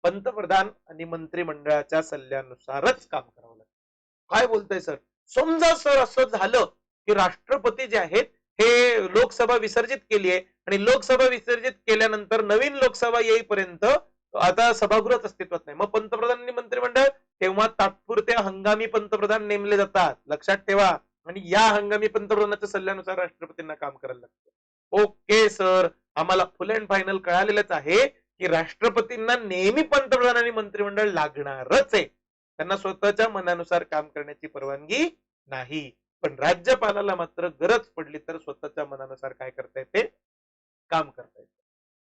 पंतप्रधान आणि मंत्रिमंडळाच्या सल्ल्यानुसारच काम करावं लागतं. काय बोलतोय सर? समजा सर असं झालं की राष्ट्रपती जे आहेत हे लोकसभा विसर्जित केली आहे आणि लोकसभा विसर्जित केल्यानंतर नवीन लोकसभा येईपर्यंत आता सभागृहच अस्तित्वात नाही, मग पंतप्रधान आणि मंत्रिमंडळ तेव्हा तात्पुरते हंगामी पंतप्रधान नेमले जातात. लक्षात ठेवा. आणि या हंगामी पंतप्रधानाच्या सल्ल्यानुसार राष्ट्रपतींना काम करायला लागतं. ओके सर, आम्हाला फुल अँड फायनल कळालेलंच आहे की राष्ट्रपतींना नेहमी पंतप्रधान आणि मंत्रिमंडळ लागणारच आहे. त्यांना स्वतःच्या मनानुसार काम करण्याची परवानगी नाही. पण राज्यपालाला मात्र गरज पडली तर स्वतःच्या मनानुसार काय करता येते, काम करता येते.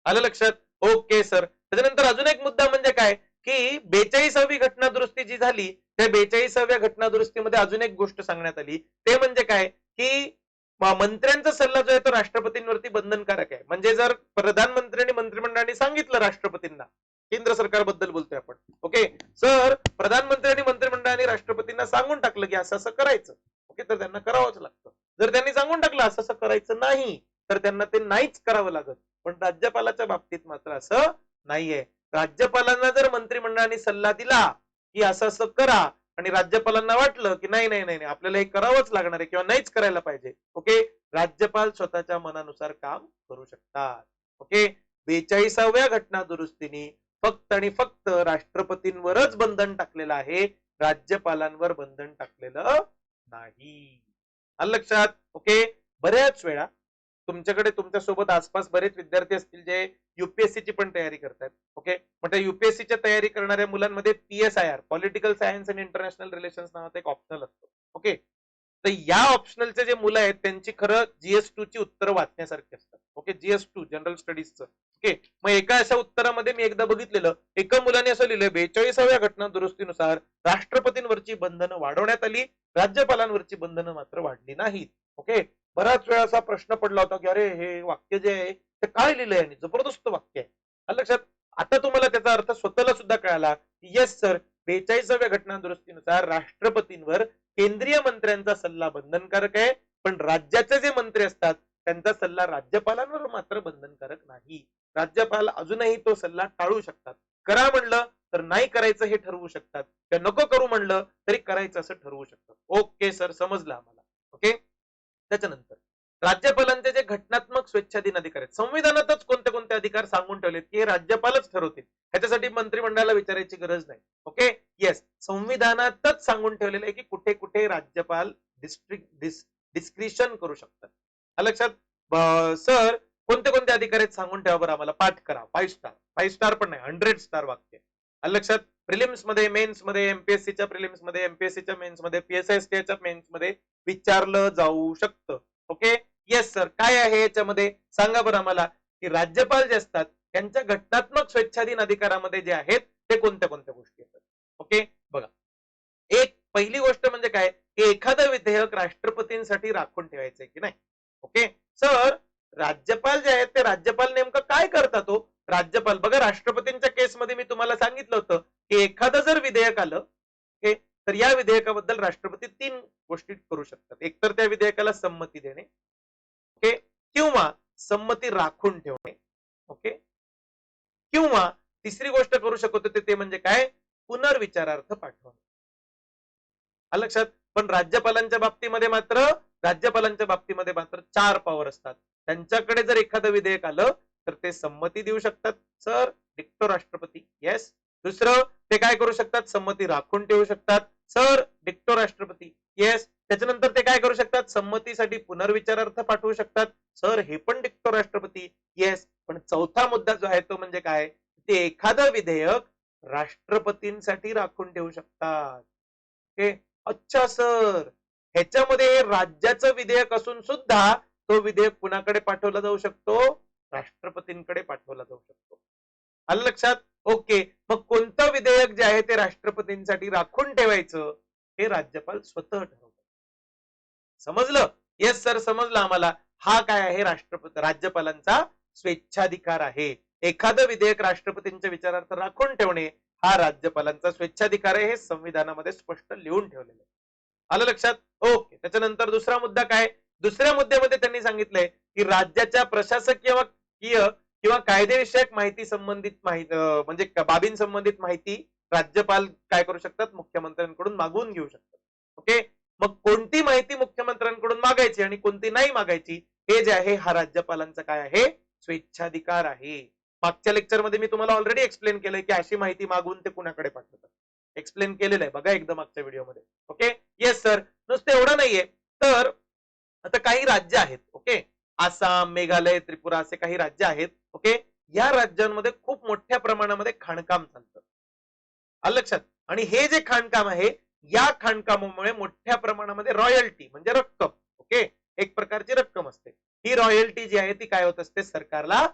आलं लक्षात? Okay sir. त्याच्यानंतर अजून एक मुद्दा म्हणजे काय की 42वी घटना दुरुस्ती जी झाली, त्या 42व्या घटना दुरुस्तीमध्ये अजून एक गोष्ट सांगण्यात आली, ते म्हणजे काय की मंत्र्यांचा सल्ला जो आहे तो राष्ट्रपतींवरती बंधनकारक आहे. म्हणजे जर प्रधानमंत्री आणि मंत्रिमंडळाने सांगितलं राष्ट्रपतींना, केंद्र सरकारबद्दल बोलतोय आपण, ओके सर, प्रधानमंत्री आणि मंत्रिमंडळाने राष्ट्रपतींना सांगून टाकलं की असं असं करायचं, ओके, तर त्यांना करावंच लागतं. जर त्यांनी सांगून टाकलं असं असं करायचं नाही, तर त्यांना ते नाहीच करावं लागत. पण राज्यपालाच्या बाबतीत मात्र असं नाहीये. राज्यपालांना जर मंत्रिमंडळाने सल्ला दिला की असं असं करा आणि राज्यपालांना वाटलं की नाही नाही नाही आपल्याला हे करावंच लागणार आहे किंवा नाहीच करायला पाहिजे, ओके, राज्यपाल स्वतःच्या मनानुसार काम करू शकतात. ओके, 42व्या घटना दुरुस्तीने फक्त आणि फक्त राष्ट्रपतींवरच बंधन टाकलेलं आहे, राज्यपालांवर बंधन टाकलेलं नाही. आलं लक्षात? ओके, बऱ्याच वेळा तुमच्याकडे तुमच्यासोबत आसपास बरेच विद्यार्थी असतील जे युपीएससी ची पण तयारी करतात. ओके, मग त्या युपीएससीच्या तयारी करणाऱ्या मुलांमध्ये PSIR, political science and international relations नावाचा एक ऑप्शनल असतो. ओके, तर या ऑप्शनलचे जे मुलं आहेत त्यांची खरं GS2 ची उत्तरं वाचण्यासारखी असतात. Okay, GS2 general स्टडीजचं. ओके, मग एका अशा उत्तरामध्ये मी एकदा बघितलेलं, एका मुलाने असं लिहिलं, 42व्या घटना दुरुस्तीनुसार राष्ट्रपतींवरची बंधनं वाढवण्यात आली, राज्यपालांवरची बंधनं मात्र वाढली नाहीत. ओके, बराच वेळा असा प्रश्न पडला होता की अरे हे वाक्य जे आहे ते काय लिहिलंय यांनी, जबरदस्त वाक्य आहे. आलं लक्षात? आता तुम्हाला त्याचा अर्थ स्वतःला सुद्धा कळाला. येस सर, 42व्या घटना दुरुस्तीनुसार राष्ट्रपतींवर केंद्रीय मंत्र्यांचा सल्ला बंधनकारक आहे, पण राज्याचे जे मंत्री असतात त्यांचा सल्ला राज्यपालांवर मात्र बंधनकारक नाही. राज्यपाल अजूनही तो सल्ला टाळू शकतात. करा म्हणलं तर नाही करायचं हे ठरवू शकतात, किंवा नको करू म्हणलं तरी करायचं असं ठरवू शकतात. ओके सर, समजलं आम्हाला. ओके, त्याच्यानंतर राज्यपालांचे जे घटनात्मक स्वेच्छाधीन अधिकार आहेत, संविधानातच कोणते कोणते अधिकार सांगून ठेवलेत की हे राज्यपालच ठरवतील, ह्याच्यासाठी मंत्रिमंडळाला विचारायची गरज नाही. ओके, येस, संविधानातच सांगून ठेवलेलं आहे की कुठे कुठे राज्यपाल डिस्क्रिशन करू शकतात. लक्षात? सर कोणते कोणते अधिकार आहेत सांगून ठेवा बरं, आम्हाला पाठ करा. 5 स्टार पण नाही, 100 स्टार वाक्य. लक्षात? प्रिलिम्स मध्ये, मेन्स मध्ये, एमपीएससीच्या प्रिलिम्स मध्ये, एमपीएससीच्या मेन्स मध्ये, पीएसआयच्या मेन्स मध्ये विचारलं जाऊ शकतं. ओके, येस सर, काय आहे याच्यामध्ये सांगा बरं आम्हाला, की राज्यपाल जे असतात त्यांच्या घटनात्मक स्वेच्छाधीन अधिकारामध्ये जे आहेत ते कोणत्या कोणत्या गोष्टी आहेत. ओके, बघा, एक पहिली गोष्ट म्हणजे काय, की एखादं विधेयक राष्ट्रपतींसाठी राखून ठेवायचंय की नाही. ओके सर, राज्यपाल जे आहेत ते राज्यपाल नेमकं काय करतात तो राज्यपाल, बघा राष्ट्रपतींच्या केसमध्ये मी तुम्हाला सांगितलं होतं की एखादं जर विधेयक आलं, ओके, तर या विधेयकाबद्दल राष्ट्रपती 3 गोष्टी करू शकतात. एकतर त्या विधेयकाला संमती देणे, ओके, किंवा संमती राखून ठेवणे, ओके, किंवा तिसरी गोष्ट करू शकतो ते म्हणजे काय, पुनर्विचारार्थ पाठवणे. लक्षात? पण राज्यपालांच्या बाबतीमध्ये मात्र 4 पॉवर असतात. त्यांच्याकडे जर एखादं विधेयक आलं तर ते संमती देऊ शकतात, सर डिक्टो राष्ट्रपती. येस. दुसरं, ते काय करू शकतात, संमती राखून ठेवू शकतात, सर डिक्टो राष्ट्रपती. येस. त्याच्यानंतर ते काय करू शकतात, संमतीसाठी पुनर्विचारार्थ पाठवू शकतात, सर हे पण डिक्टो राष्ट्रपती. येस. पण चौथा मुद्दा जो आहे तो म्हणजे काय, ते एखादं विधेयक राष्ट्रपतींसाठी राखून ठेवू शकतात. ओके, अच्छा सर, ह्याच्यामध्ये राज्याचं विधेयक असून सुद्धा तो विधेयक कुणाकडे पाठवला जाऊ शकतो, राष्ट्रपतींकडे पाठवला जाऊ शकतो. आलं लक्षात? ओके, मग कोणतं विधेयक जे आहे ते राष्ट्रपतींसाठी राखून ठेवायचं हे राज्यपाल स्वतः ठरवतात. समजलं? येस सर, समजलं आम्हाला. हा काय आहे, राज्यपालांचा स्वेच्छाधिकार आहे. एखादं विधेयक राष्ट्रपतींच्या विचारार्थ राखून ठेवणे हा राज्यपालांचा स्वेच्छाधिकार आहे, हे संविधानामध्ये स्पष्ट लिहून ठेवलेलं आहे. आलं लक्षात? ओके, त्याच्यानंतर दुसरा मुद्दा काय, दुसऱ्या मुद्द्यामध्ये त्यांनी सांगितलंय की राज्याच्या प्रशासकीय किंवा कायदेविषयक माहिती संबंधित म्हणजे बाबींसंबंधित माहिती राज्यपाल काय करू शकतात, मुख्यमंत्र्यांकडून मागवून घेऊ शकतात. ओके, मग कोणती माहिती मुख्यमंत्र्यांकडून मागायची आणि कोणती नाही मागायची हे जे आहे हा राज्यपालांचा काय आहे, स्वेच्छाधिकार आहे. मागच्या लेक्चरमध्ये मी तुम्हाला ऑलरेडी एक्सप्लेन केलंय की अशी माहिती मागवून ते कुणाकडे पाठवतात, एक्सप्लेन केलेलं आहे बघा एकदा मागच्या व्हिडिओमध्ये. Okay, yes sir. नुसतं एवढं नाहीये, तर आता काही राज्य आहेत, ओके, आसाम, मेघालय, त्रिपुरा असे काही राज्य आहेत. ओके, या राज्यांमध्ये खूप मोठ्या प्रमाणामध्ये खाणकाम चालतं. आलं लक्षात? आणि हे जे खाणकाम आहे या खाणकामामुळे मोठ्या प्रमाणामध्ये रॉयल्टी म्हणजे रक्कम, ओके, एक प्रकारची रक्कम असते. ही रॉयल्टी जी आहे ती काय होत असते, सरकारला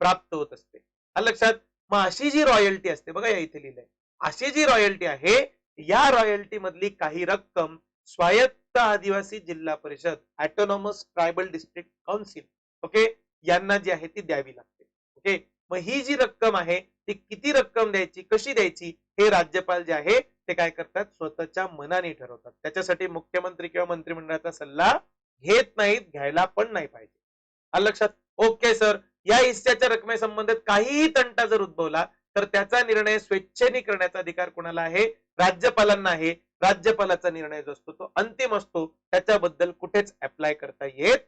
प्राप्त होत असते. आलं लक्षात? मग अशी जी रॉयल्टी असते, बघा या इथे लिहिलंय, अशी जी रॉयल्टी आहे या रॉयल्टी मधली काही रक्कम स्वायत्त आदिवासी जिल्हा परिषद, autonomous tribal district council, okay, यांना जी आहे ती द्यावी लागते. ओके, मग ही जी रक्कम आहे ती किती रक्कम द्यायची, कशी द्यायची हे राज्यपाल जे आहे ते काय करतात, स्वतःच्या मनाने ठरवतात. त्याच्यासाठी मुख्यमंत्री किंवा मंत्रिमंडळाचा सल्ला घेत नाहीत, घ्यायला पण नाही पाहिजे. आलं लक्षात? ओके सर, या हिस्स्याच्या रकमेसंबंधित काहीही तंटा जर उद्भवला तर त्याचा निर्णय स्वेच्छेने करण्याचा अधिकार कोणाला आहे, राज्यपालांना आहे. राज्यपालाचा निर्णय जो असतो तो अंतिम असतो, त्याच्याबद्दल कुठेच अप्लाय करता येत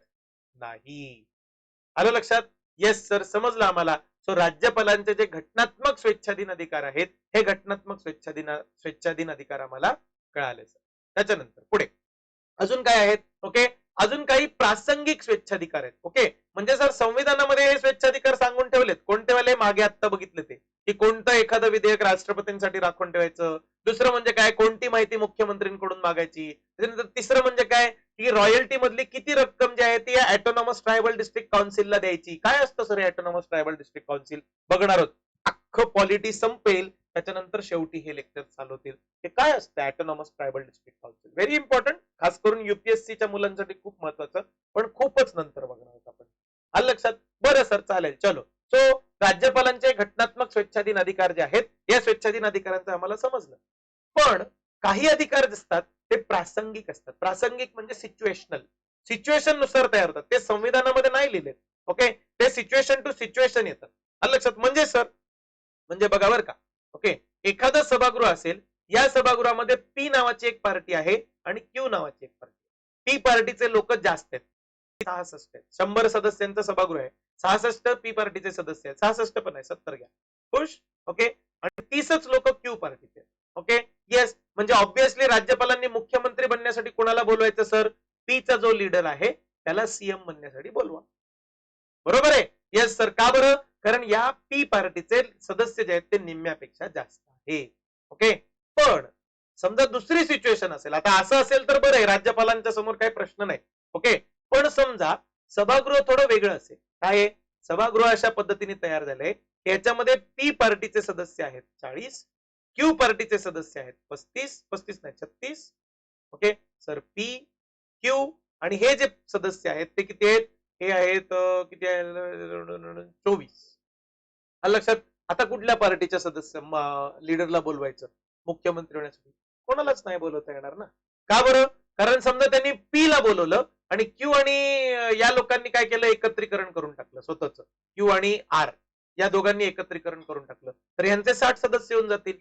नाही. आलं लक्षात? येस सर, समजलं आम्हाला. सो राज्यपालांचे जे घटनात्मक स्वेच्छाधीन अधिकार आहेत हे घटनात्मक स्वेच्छाधीन अधिकार आम्हाला कळाले. त्याच्यानंतर पुढे अजून काय आहेत, ओके, अजून काही प्रासंगिक स्वेच्छाधिकार आहेत. ओके, म्हणजे सर संविधानामध्ये हे स्वेच्छाधिकार सांगून ठेवलेत, कोणते वाले मागे आता बघितले ते, की कोणतं एखादं विधेयक राष्ट्रपतींसाठी राखून ठेवायचं. दुसरं म्हणजे काय, कोणती माहिती मुख्यमंत्र्यांकडून मागायची. त्याच्यानंतर तिसरं म्हणजे काय, की रॉयल्टी मधली किती रक्कम जी आहे ती या ऑटोनॉमस ट्रायबल डिस्ट्रिक्ट काउन्सिलला द्यायची. काय असतं sir autonomous tribal district council बघणार आहोत. अख्खं पॉलिटी संपेल त्याच्यानंतर शेवटी हे लेक्चर चालू होतील. हे काय असतं autonomous tribal district council, very important, खास करून युपीएससीच्या मुलांसाठी खूप महत्वाचं, पण खूपच नंतर बघणार आहोत आपण. आलं लक्षात? बरं सर चालेल, चलो. सो राज्यपालांचे घटनात्मक स्वेच्छाधीन अधिकार जे आहेत या स्वेच्छाधीन अधिकारांचं आम्हाला समजलं. पण काही अधिकार असतात ते प्रासंगिक असतात. प्रासंगिक म्हणजे सिच्युएशनल, सिच्युएशन नुसार तयार होतात. ते संविधानामध्ये नाही लिहिले. ओके, ते सिच्युएशन टू सिच्युएशन येतात. आलं लक्षात? म्हणजे सर म्हणजे बघा बरं का, ओके, एखादं सभागृह असेल, या सभागृहामध्ये पी नावाची एक पार्टी आहे आणि क्यू नावाची एक पार्टी. पी पार्टीचे लोक जास्त आहेत, 66 आहेत. 100 सदस्यांचं सभागृह आहे, 66 पी पार्टीचे सदस्य आहेत, 66 पण आहे, 70 घ्या, खुश. ओके, आणि 30च लोक क्यू पार्टीचे. ओके, येस, म्हणजे ऑब्व्हियसली राज्यपालांनी मुख्यमंत्री बनण्यासाठी कोणाला बोलवायचं सर? पीचा जो लीडर आहे त्याला सीएम बनण्यासाठी बोलवा. बरोबर आहे? Yes sir. का बरं? कारण या पी पार्टीचे सदस्य जे आहेत ते निम्म्यापेक्षा जास्त आहे. ओके, पण समजा दुसरी सिच्युएशन असेल, आता असं असेल तर बरं आहे, राज्यपालांच्या समोर काही प्रश्न नाही. ओके, पण समजा सभागृह थोडं वेगळं असेल. काय? सभागृह अशा पद्धतीने तयार झालंय, याच्यामध्ये पी पार्टीचे सदस्य आहेत 40, क्यू पार्टीचे सदस्य आहेत 35 नाही 36. ओके सर, पी क्यू आणि हे जे सदस्य आहेत ते किती आहेत? हे आहेत किती आहे? 24. लक्षात? आता कुठल्या पार्टीच्या सदस्य लीडरला बोलवायचं मुख्यमंत्री होण्यासाठी? कोणालाच नाही बोलवता येणार ना. का बरं? कारण समजा त्यांनी पी ला बोलवलं आणि क्यू आणि या लोकांनी काय केलं? एकत्रीकरण करून टाकलं स्वतःच. क्यू आणि आर या दोघांनी एकत्रीकरण करून टाकलं तर यांचे 60 सदस्य होऊन जातील.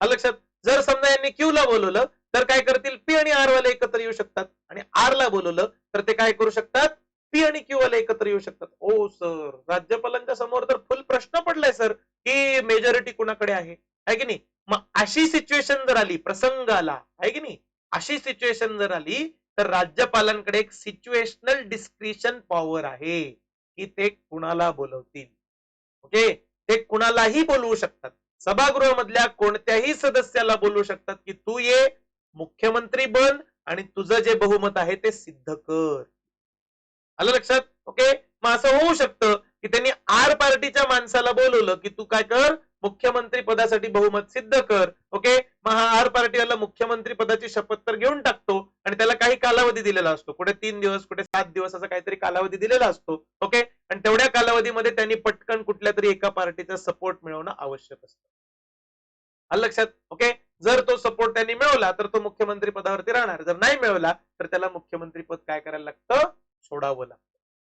लक्षात? जर समजा यांनी क्यू ला बोलवलं तर काय करतील? पी आणि आर वाले एकत्र येऊ शकतात, आणि आर ला बोलवलं तर ते काय करू शकतात? पी आणि क्यू वाले एकत्र येऊ शकतात. ओ सर, राज्यपालांच्या समोर तर फुल प्रश्न पडलाय सर की मेजॉरिटी कुणाकडे आहे की नाही. मग अशी सिच्युएशन जर आली, प्रसंग आला आहे की नाही, अशी सिच्युएशन जर आली तर राज्यपालांकडे एक सिच्युएशनल डिस्क्रिशन पॉवर आहे की ते कुणाला बोलवतील. ओके, ते कुणालाही बोलवू शकतात. सभागृहामधल्या कोणत्याही सदस्याला बोलवू शकतात की तू ये, मुख्यमंत्री बन आणि तुझं जे बहुमत आहे ते सिद्ध कर. आलं लक्षात? ओके, मग असं होऊ शकतं की त्यांनी आर पार्टीच्या माणसाला बोलवलं की तू काय कर, मुख्यमंत्री पदासाठी बहुमत सिद्ध कर. ओके, मग हा आर पार्टीवाला मुख्यमंत्री पदाची शपथ तर घेऊन टाकतो आणि त्याला काही कालावधी दिलेला असतो, कुठे 3 दिवस कुठे 7 दिवस असा काहीतरी कालावधी दिलेला असतो. ओके, आणि तेवढ्या कालावधीमध्ये त्यांनी पटकन कुठल्या तरी एका पार्टीचा सपोर्ट मिळवणं आवश्यक असतं. आलं लक्षात? ओके, जर तो सपोर्ट त्यांनी मिळवला तर तो मुख्यमंत्री पदावरती राहणार, जर नाही मिळवला तर त्याला मुख्यमंत्री पद काय करायला लागतं? सोडावं लागतं.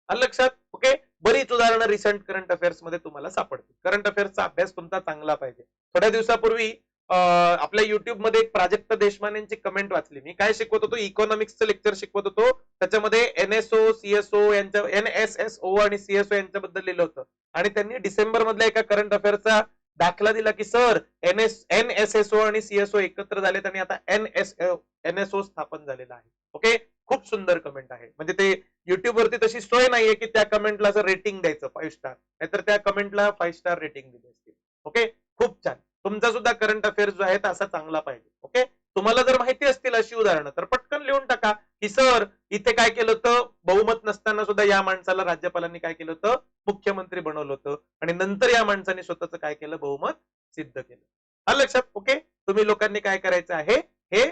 आलं लक्षात? ओके, बरीच उदाहरणं रिसेंट करंट अफेअर्स मध्ये तुम्हाला सापडतील. करंट अफेअर्सचा अभ्यास तुमचा चांगला पाहिजे. थोड्या दिवसापूर्वी आपल्या युट्यूब मध्ये एक प्राजक्त देशमानेंची कमेंट वाचली. मी काय शिकवत होतो? इकॉनॉमिक्सचं लेक्चर शिकवत होतो. त्याच्यामध्ये एनएसओ सीएसओ यांच्या एनएसएसओ आणि सीएसओ यांच्याबद्दल लिहिलं होतं, आणि त्यांनी डिसेंबर मधल्या एका करंट अफेअर्सचा दाखला दिला की सर एनएसएसओ आणि सीएसओ एकत्र झालेत आणि आता एनएसओ स्थापन झालेला आहे. ओके, खूप सुंदर कमेंट आहे. म्हणजे ते युट्यूब वरती तशी सोय नाहीये की त्या कमेंटला असं रेटिंग द्यायचं 5 स्टार, नाहीतर त्या कमेंटला 5 स्टार रेटिंग दिली असतील. ओके, खूप छान. तुमचा सुद्धा करंट अफेअर्स जो आहे असा चांगला पाहिजे. ओके, तुम्हाला जर माहिती असतील अशी उदाहरणं तर पटकन लिहून टाका की सर इथे काय केलं होतं, बहुमत नसताना सुद्धा या माणसाला राज्यपालांनी काय केलं होतं? मुख्यमंत्री बनवलं होतं, आणि नंतर या माणसाने स्वतःच काय केलं? बहुमत सिद्ध केलं. आलं लक्षात? ओके, तुम्ही लोकांनी काय करायचं आहे? हे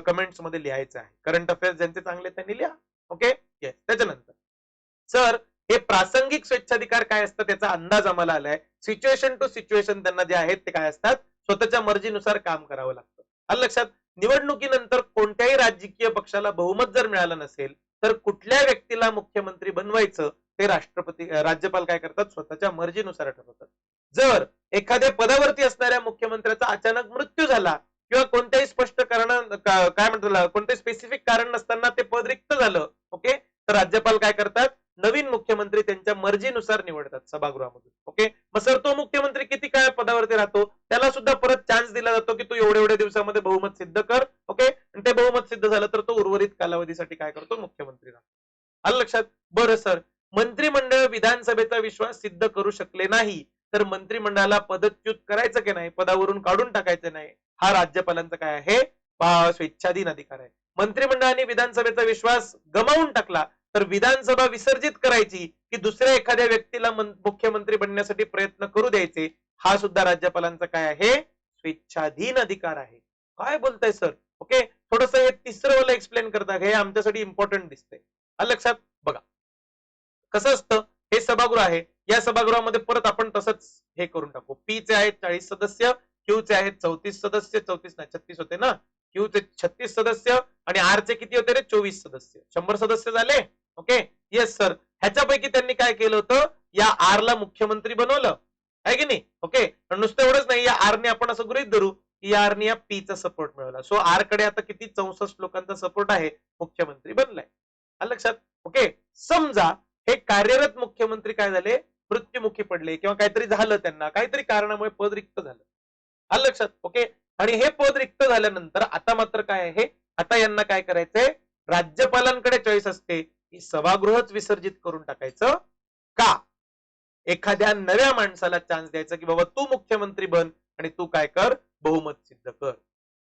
कमेंट्स मध्ये लिहायचं आहे. करंट अफेअर्स ज्यांचे चांगले त्यांनी लिहा. Okay, yes. त्याच्यानंतर सर हे प्रासंगिक स्वेच्छाधिकार काय असतं त्याचा अंदाज आम्हाला आलाय. सिच्युएशन टू सिच्युएशन त्यांना जे आहेत ते काय असतात? स्वतःच्या मर्जीनुसार काम करावं लागतं. आलं लक्षात? निवडणुकीनंतर कोणत्याही राजकीय पक्षाला बहुमत जर मिळालं नसेल तर कुठल्या व्यक्तीला मुख्यमंत्री बनवायचं ते राज्यपाल काय करतात? स्वतःच्या मर्जीनुसार ठरवतात. जर एखाद्या पदावरती असणाऱ्या मुख्यमंत्र्याचा अचानक मृत्यू झाला किंवा कोणत्याही स्पष्ट कारण काय म्हणतात कोणत्याही स्पेसिफिक कारण नसताना ते पद रिक्त झालं, ओके, तर राज्यपाल काय करतात? नवीन मुख्यमंत्री त्यांच्या मर्जीनुसार निवडतात सभागृहामधून. ओके, मग सर तो मुख्यमंत्री किती काळ पदावरती राहतो? त्याला सुद्धा परत चान्स दिला जातो की तू एवढ्या एवढ्या दिवसामध्ये बहुमत सिद्ध कर. ओके, आणि ते बहुमत सिद्ध झालं तर तो उर्वरित कालावधीसाठी काय करतो? मुख्यमंत्री राहतो. आलं लक्षात? बरं सर, मंत्रिमंडळ विधानसभेचा विश्वास सिद्ध करू शकले नाही तर मंत्रिमंडळाला पदच्युत करायचं की नाही, पदावरून काढून टाकायचं नाही, हा राज्यपालांचा काय आहे? स्वेच्छाधीन अधिकार आहे. मंत्रिमंडळाने विधानसभेचा विश्वास गमावून टाकला तर विधानसभा विसर्जित करायची की दुसऱ्या एखाद्या व्यक्तीला मुख्यमंत्री बनण्यासाठी प्रयत्न करू द्यायचे, हा सुद्धा राज्यपालांचा काय आहे, स्वेच्छाधीन अधिकार आहे. काय बोलताय सर? ओके, थोडस हे तिसरं वाला एक्सप्लेन करता, हे आमच्यासाठी इम्पॉर्टंट दिसतंय. लक्षात बघा कसं असतं, हे सभागृह आहे, या सभागृहामध्ये परत आपण तसंच हे करून टाकू. पी चे आहेत 40 सदस्य, क्यू चे आहेत 34 सदस्य, 34 नाही 36 होते ना, क्यू चे 36 सदस्य आणि आर चे किती होते रे, 24 सदस्य. 100 सदस्य झाले. Okay, yes sir. ह्याच्यापैकी त्यांनी काय केलं होतं, या आर ला मुख्यमंत्री बनवलं आहे की नाही. ओके, नुसतं एवढंच नाही, या आर ने आपण असं गृहीत धरू की या आर ने या पी चा सपोर्ट मिळवला. सो आर कडे आता किती 64 लोकांचा सपोर्ट आहे, मुख्यमंत्री बनलाय. लक्षात. ओके, समजा हे कार्यरत मुख्यमंत्री काय झाले, मृत्युमुखी पडले किंवा काहीतरी झालं, त्यांना काहीतरी कारणामुळे पद रिक्त झालं. आलं लक्षात. ओके, आणि हे पद रिक्त झाल्यानंतर आता मात्र काय आहे, आता यांना काय करायचंय, राज्यपालांकडे चॉईस असते की सभागृहच विसर्जित करून टाकायचं का एखाद्या नव्या माणसाला चान्स द्यायचा की बाबा तू मुख्यमंत्री बन आणि तू काय कर, बहुमत सिद्ध कर.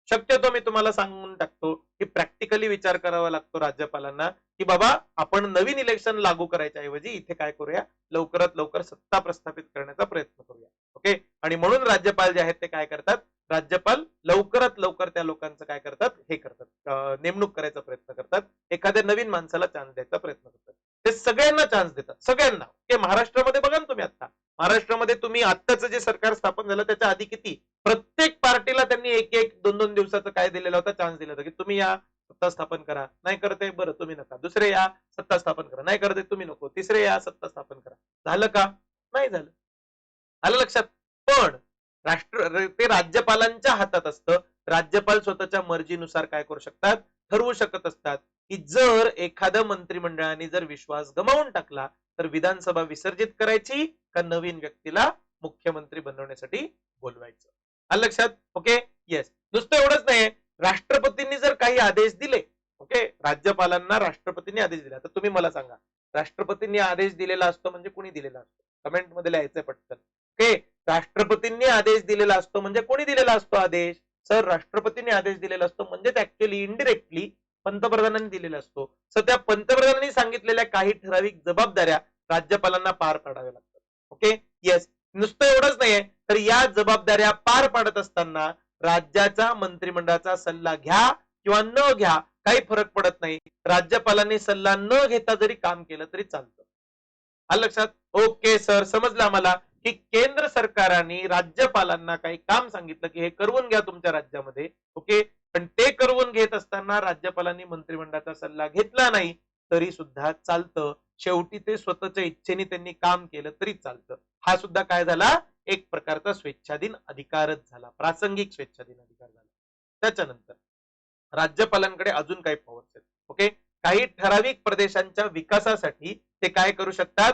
शक्यतो मी तुम्हाला सांगून टाकतो की प्रॅक्टिकली विचार करावा लागतो राज्यपालांना की बाबा आपण नवीन इलेक्शन लागू करायच्या ऐवजी इथे काय करूया, लवकरात लवकर सत्ता प्रस्थापित करण्याचा प्रयत्न करूया. ओके, आणि म्हणून राज्यपाल जे आहेत ते काय करतात, राज्यपाल लवकरात लवकर त्या लोकांचं काय करतात, हे करतात, नेमणूक करायचा प्रयत्न करतात, एखाद्या नवीन माणसाला चान्स द्यायचा प्रयत्न करतात. ते सगळ्यांना चान्स देतात, सगळ्यांना. ओके, महाराष्ट्रामध्ये बघा ना तुम्ही, आता महाराष्ट्रामध्ये तुम्ही आत्ताचं जे सरकार स्थापन झालं त्याच्या आधी किती प्रत्येक पार्टीला त्यांनी एक एक 2-2 दिवसाचा काय दिलेला होता, चान्स दिला होता की तुम्ही या सत्ता स्थापन करा, नाही करते बरं तुम्ही नका, दुसरे या सत्ता स्थापन करा, नाही करते तुम्ही नको, तिसरे या सत्ता स्थापन करा. झालं का, नाही झालं. आलं लक्षात. पण ते राज्यपालांच्या हातात असतं. राज्यपाल स्वतःच्या मर्जीनुसार काय करू शकतात, ठरवू शकत असतात की जर एखाद्या मंत्रिमंडळाने जर विश्वास गमावून टाकला तर विधानसभा विसर्जित करायची का नवीन व्यक्तीला मुख्यमंत्री बनवण्यासाठी बोलवायचं. आलं लक्षात. Okay, yes. नुसतं एवढंच नाही, राष्ट्रपतींनी जर काही आदेश दिले, ओके, राज्यपालांना राष्ट्रपतींनी आदेश दिला, तर तुम्ही मला सांगा राष्ट्रपतींनी आदेश दिलेला असतो म्हणजे कोणी दिलेला असतो, कमेंट मध्ये लिहायचंय पटकन. ओके, राष्ट्रपतींनी आदेश दिलेला असतो म्हणजे कोणी दिलेला असतो आदेश, सर राष्ट्रपतींनी आदेश दिलेला असतो म्हणजे ऍक्च्युअली इनडिरेक्टली पंतप्रधानांनी दिलेला असतो. सर त्या पंतप्रधानांनी सांगितलेल्या काही ठराविक जबाबदाऱ्या राज्यपालांना पार पाडाव्या लागतात. Okay, yes. नुसतं एवढंच नाहीये, तर या जबाबदाऱ्या पार पाडत असताना राज्याचा मंत्रिमंडळाचा सल्ला घ्या किंवा न घ्या काही फरक पडत नाही. राज्यपालांनी सल्ला न घेता जरी काम केलं तरी चालतं. आलं लक्षात. ओके सर, समजलं आम्हाला की केंद्र सरकारने राज्यपालांना काही काम सांगितलं की हे करवून घ्या तुमच्या राज्यामध्ये. ओके, पण ते करवून घेत असताना राज्यपालांनी मंत्रिमंडळाचा सल्ला घेतला नाही तरी सुद्धा चालतं. शेवटी ते स्वतःच्या इच्छेने त्यांनी काम केलं तरी चालतं. हा सुद्धा काय झाला, एक प्रकारचा स्वेच्छाधीन अधिकारच झाला, प्रासंगिक स्वेच्छाधीन अधिकार झाला. त्याच्यानंतर राज्यपालांकडे अजून काही पॉवर्स आहेत. ओके, काही ठराविक प्रदेशांच्या विकासासाठी ते काय करू शकतात,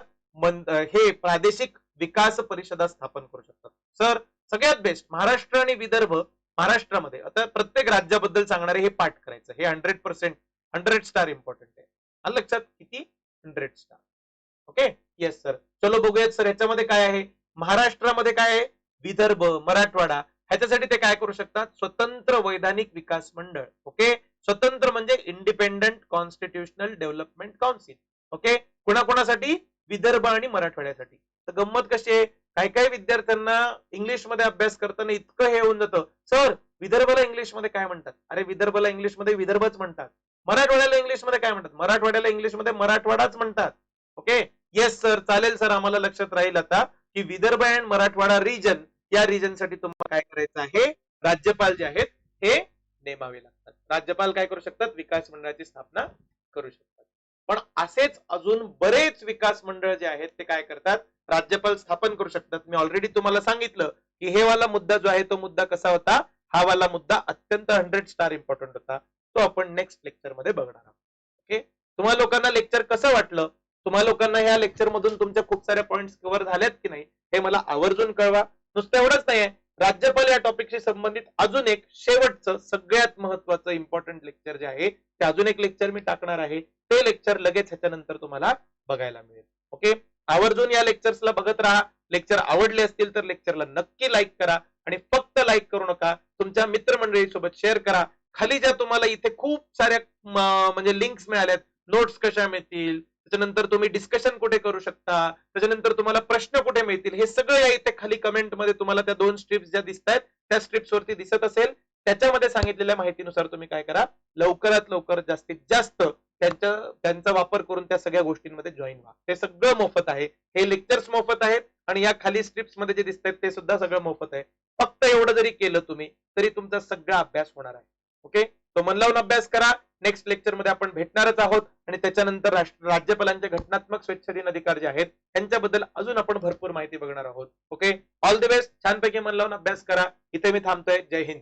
हे प्रादेशिक विकास परिषदा स्थापन करू शकतात. सर सगळ्यात बेस्ट महाराष्ट्र आणि विदर्भ. महाराष्ट्रामध्ये आता प्रत्येक राज्याबद्दल सांगणारे हे पाठ करायचं, हे 100% 100 स्टार इम्पॉर्टंट आहे. आलं लक्षात, किती 100 स्टार. Okay, yes sir. चलो बघूयात सर ह्याच्यामध्ये काय आहे. महाराष्ट्रामध्ये काय आहे, विदर्भ, मराठवाडा, ह्याच्यासाठी ते काय करू शकतात, स्वतंत्र वैधानिक विकास मंडळ. ओके, स्वतंत्र म्हणजे independent constitutional development council. Okay, कोणाकोणासाठी, विदर्भ आणि मराठवाड्यासाठी. तर गंमत कशी आहे, काही काही विद्यार्थ्यांना इंग्लिश मध्ये अभ्यास करताना इतकं हे होऊन जातं, सर विदर्भाला इंग्लिश मध्ये काय म्हणतात, अरे विदर्भाला इंग्लिश मध्ये विदर्भच म्हणतात. मराठवाड्याला इंग्लिश मध्ये काय म्हणतात, मराठवाड्याला इंग्लिश मध्ये मराठवाडाच म्हणतात. ओके, येस सर, चालेल सर, आम्हाला लक्षात राहील आता की विदर्भ अँड मराठवाडा रिजन, या रिजन साठी तुम्हाला काय करायचं आहे, राज्यपाल जे आहेत हे नेमावे लागतात. राज्यपाल काय करू शकतात, विकास मंडळाची स्थापना करू शकतात. पण असेच अजून बरेच विकास मंडळ जे आहेत ते काय करतात, राज्यपाल स्थापन करू शकतात. मी ऑलरेडी तुम्हाला सांगितलं की हे वाला मुद्दा जो आहे तो मुद्दा कसा होता, हा वाला मुद्दा अत्यंत 100 स्टार इम्पॉर्टंट होता. तो आपण नेक्स्ट लेक्चर मध्ये बघणार आहोत. ओके, तुम्हाला लोकांना लेक्चर कसं वाटलं, तुम्हाला लोकांना ह्या लेक्चर मधून तुमच्या खूप साऱ्या पॉइंट्स कव्हर झाल्यात की नाही हे मला आवर्जून कळवा. नुसतं एवढंच नाहीये, राज्यपाल या टॉपिकशी संबंधित अजून एक शेवटचं सगळ्यात महत्वाचं इम्पॉर्टंट लेक्चर जे आहे ते अजून एक लेक्चर मी टाकणार आहे. ते लेक्चर लगेच ह्याच्यानंतर तुम्हाला बघायला मिळेल. ओके, आवर्जून या लेक्चर्सला बघत राहा. लेक्चर आवडले असतील तर लेक्चरला नक्की लाईक करा आणि फक्त लाईक करू नका, तुमच्या मित्रमंडळीसोबत शेअर करा. खाली ज्या तुम्हाला इथे खूप साऱ्या म्हणजे लिंक्स मिळाल्यात, नोट्स कशा मिळतील, त्याच्यानंतर तुम्ही डिस्कशन कुठे करू शकता, त्याच्यानंतर तुम्हाला प्रश्न कुठे मिळतील, हे सगळं या इथे खाली कमेंटमध्ये तुम्हाला त्या 2 स्ट्रिप्स ज्या दिसत आहेत त्या स्ट्रिप्स वरती दिसत असेल. त्याच्यामध्ये सांगितलेल्या माहितीनुसार तुम्ही काय करा, लवकरात लवकर जास्तीत जास्त त्यांचा वापर करून त्या सगळ्या गोष्टींमध्ये जॉईन व्हा. हे सगळं मोफत आहे, हे लेक्चर्स मोफत आहेत आणि या खाली स्ट्रिप्स मध्ये जे दिसत आहेत ते सुद्धा सगळं मोफत आहे. फक्त एवढं जरी केलं तुम्ही तरी तुमचा सगळा अभ्यास होणार आहे. ओके, तो मन लावून अभ्यास करा. नेक्स्ट लेक्चर मध्ये आपण भेटणारच आहोत आणि त्याच्यानंतर राज्यपालांचे घटनात्मक स्वेच्छाधीन अधिकार जे आहेत त्यांच्याबद्दल अजून आपण भरपूर माहिती बघणार आहोत. Okay, all the best. छानपैकी मन लावून अभ्यास करा. इथे मी थांबतोय. जय हिंद.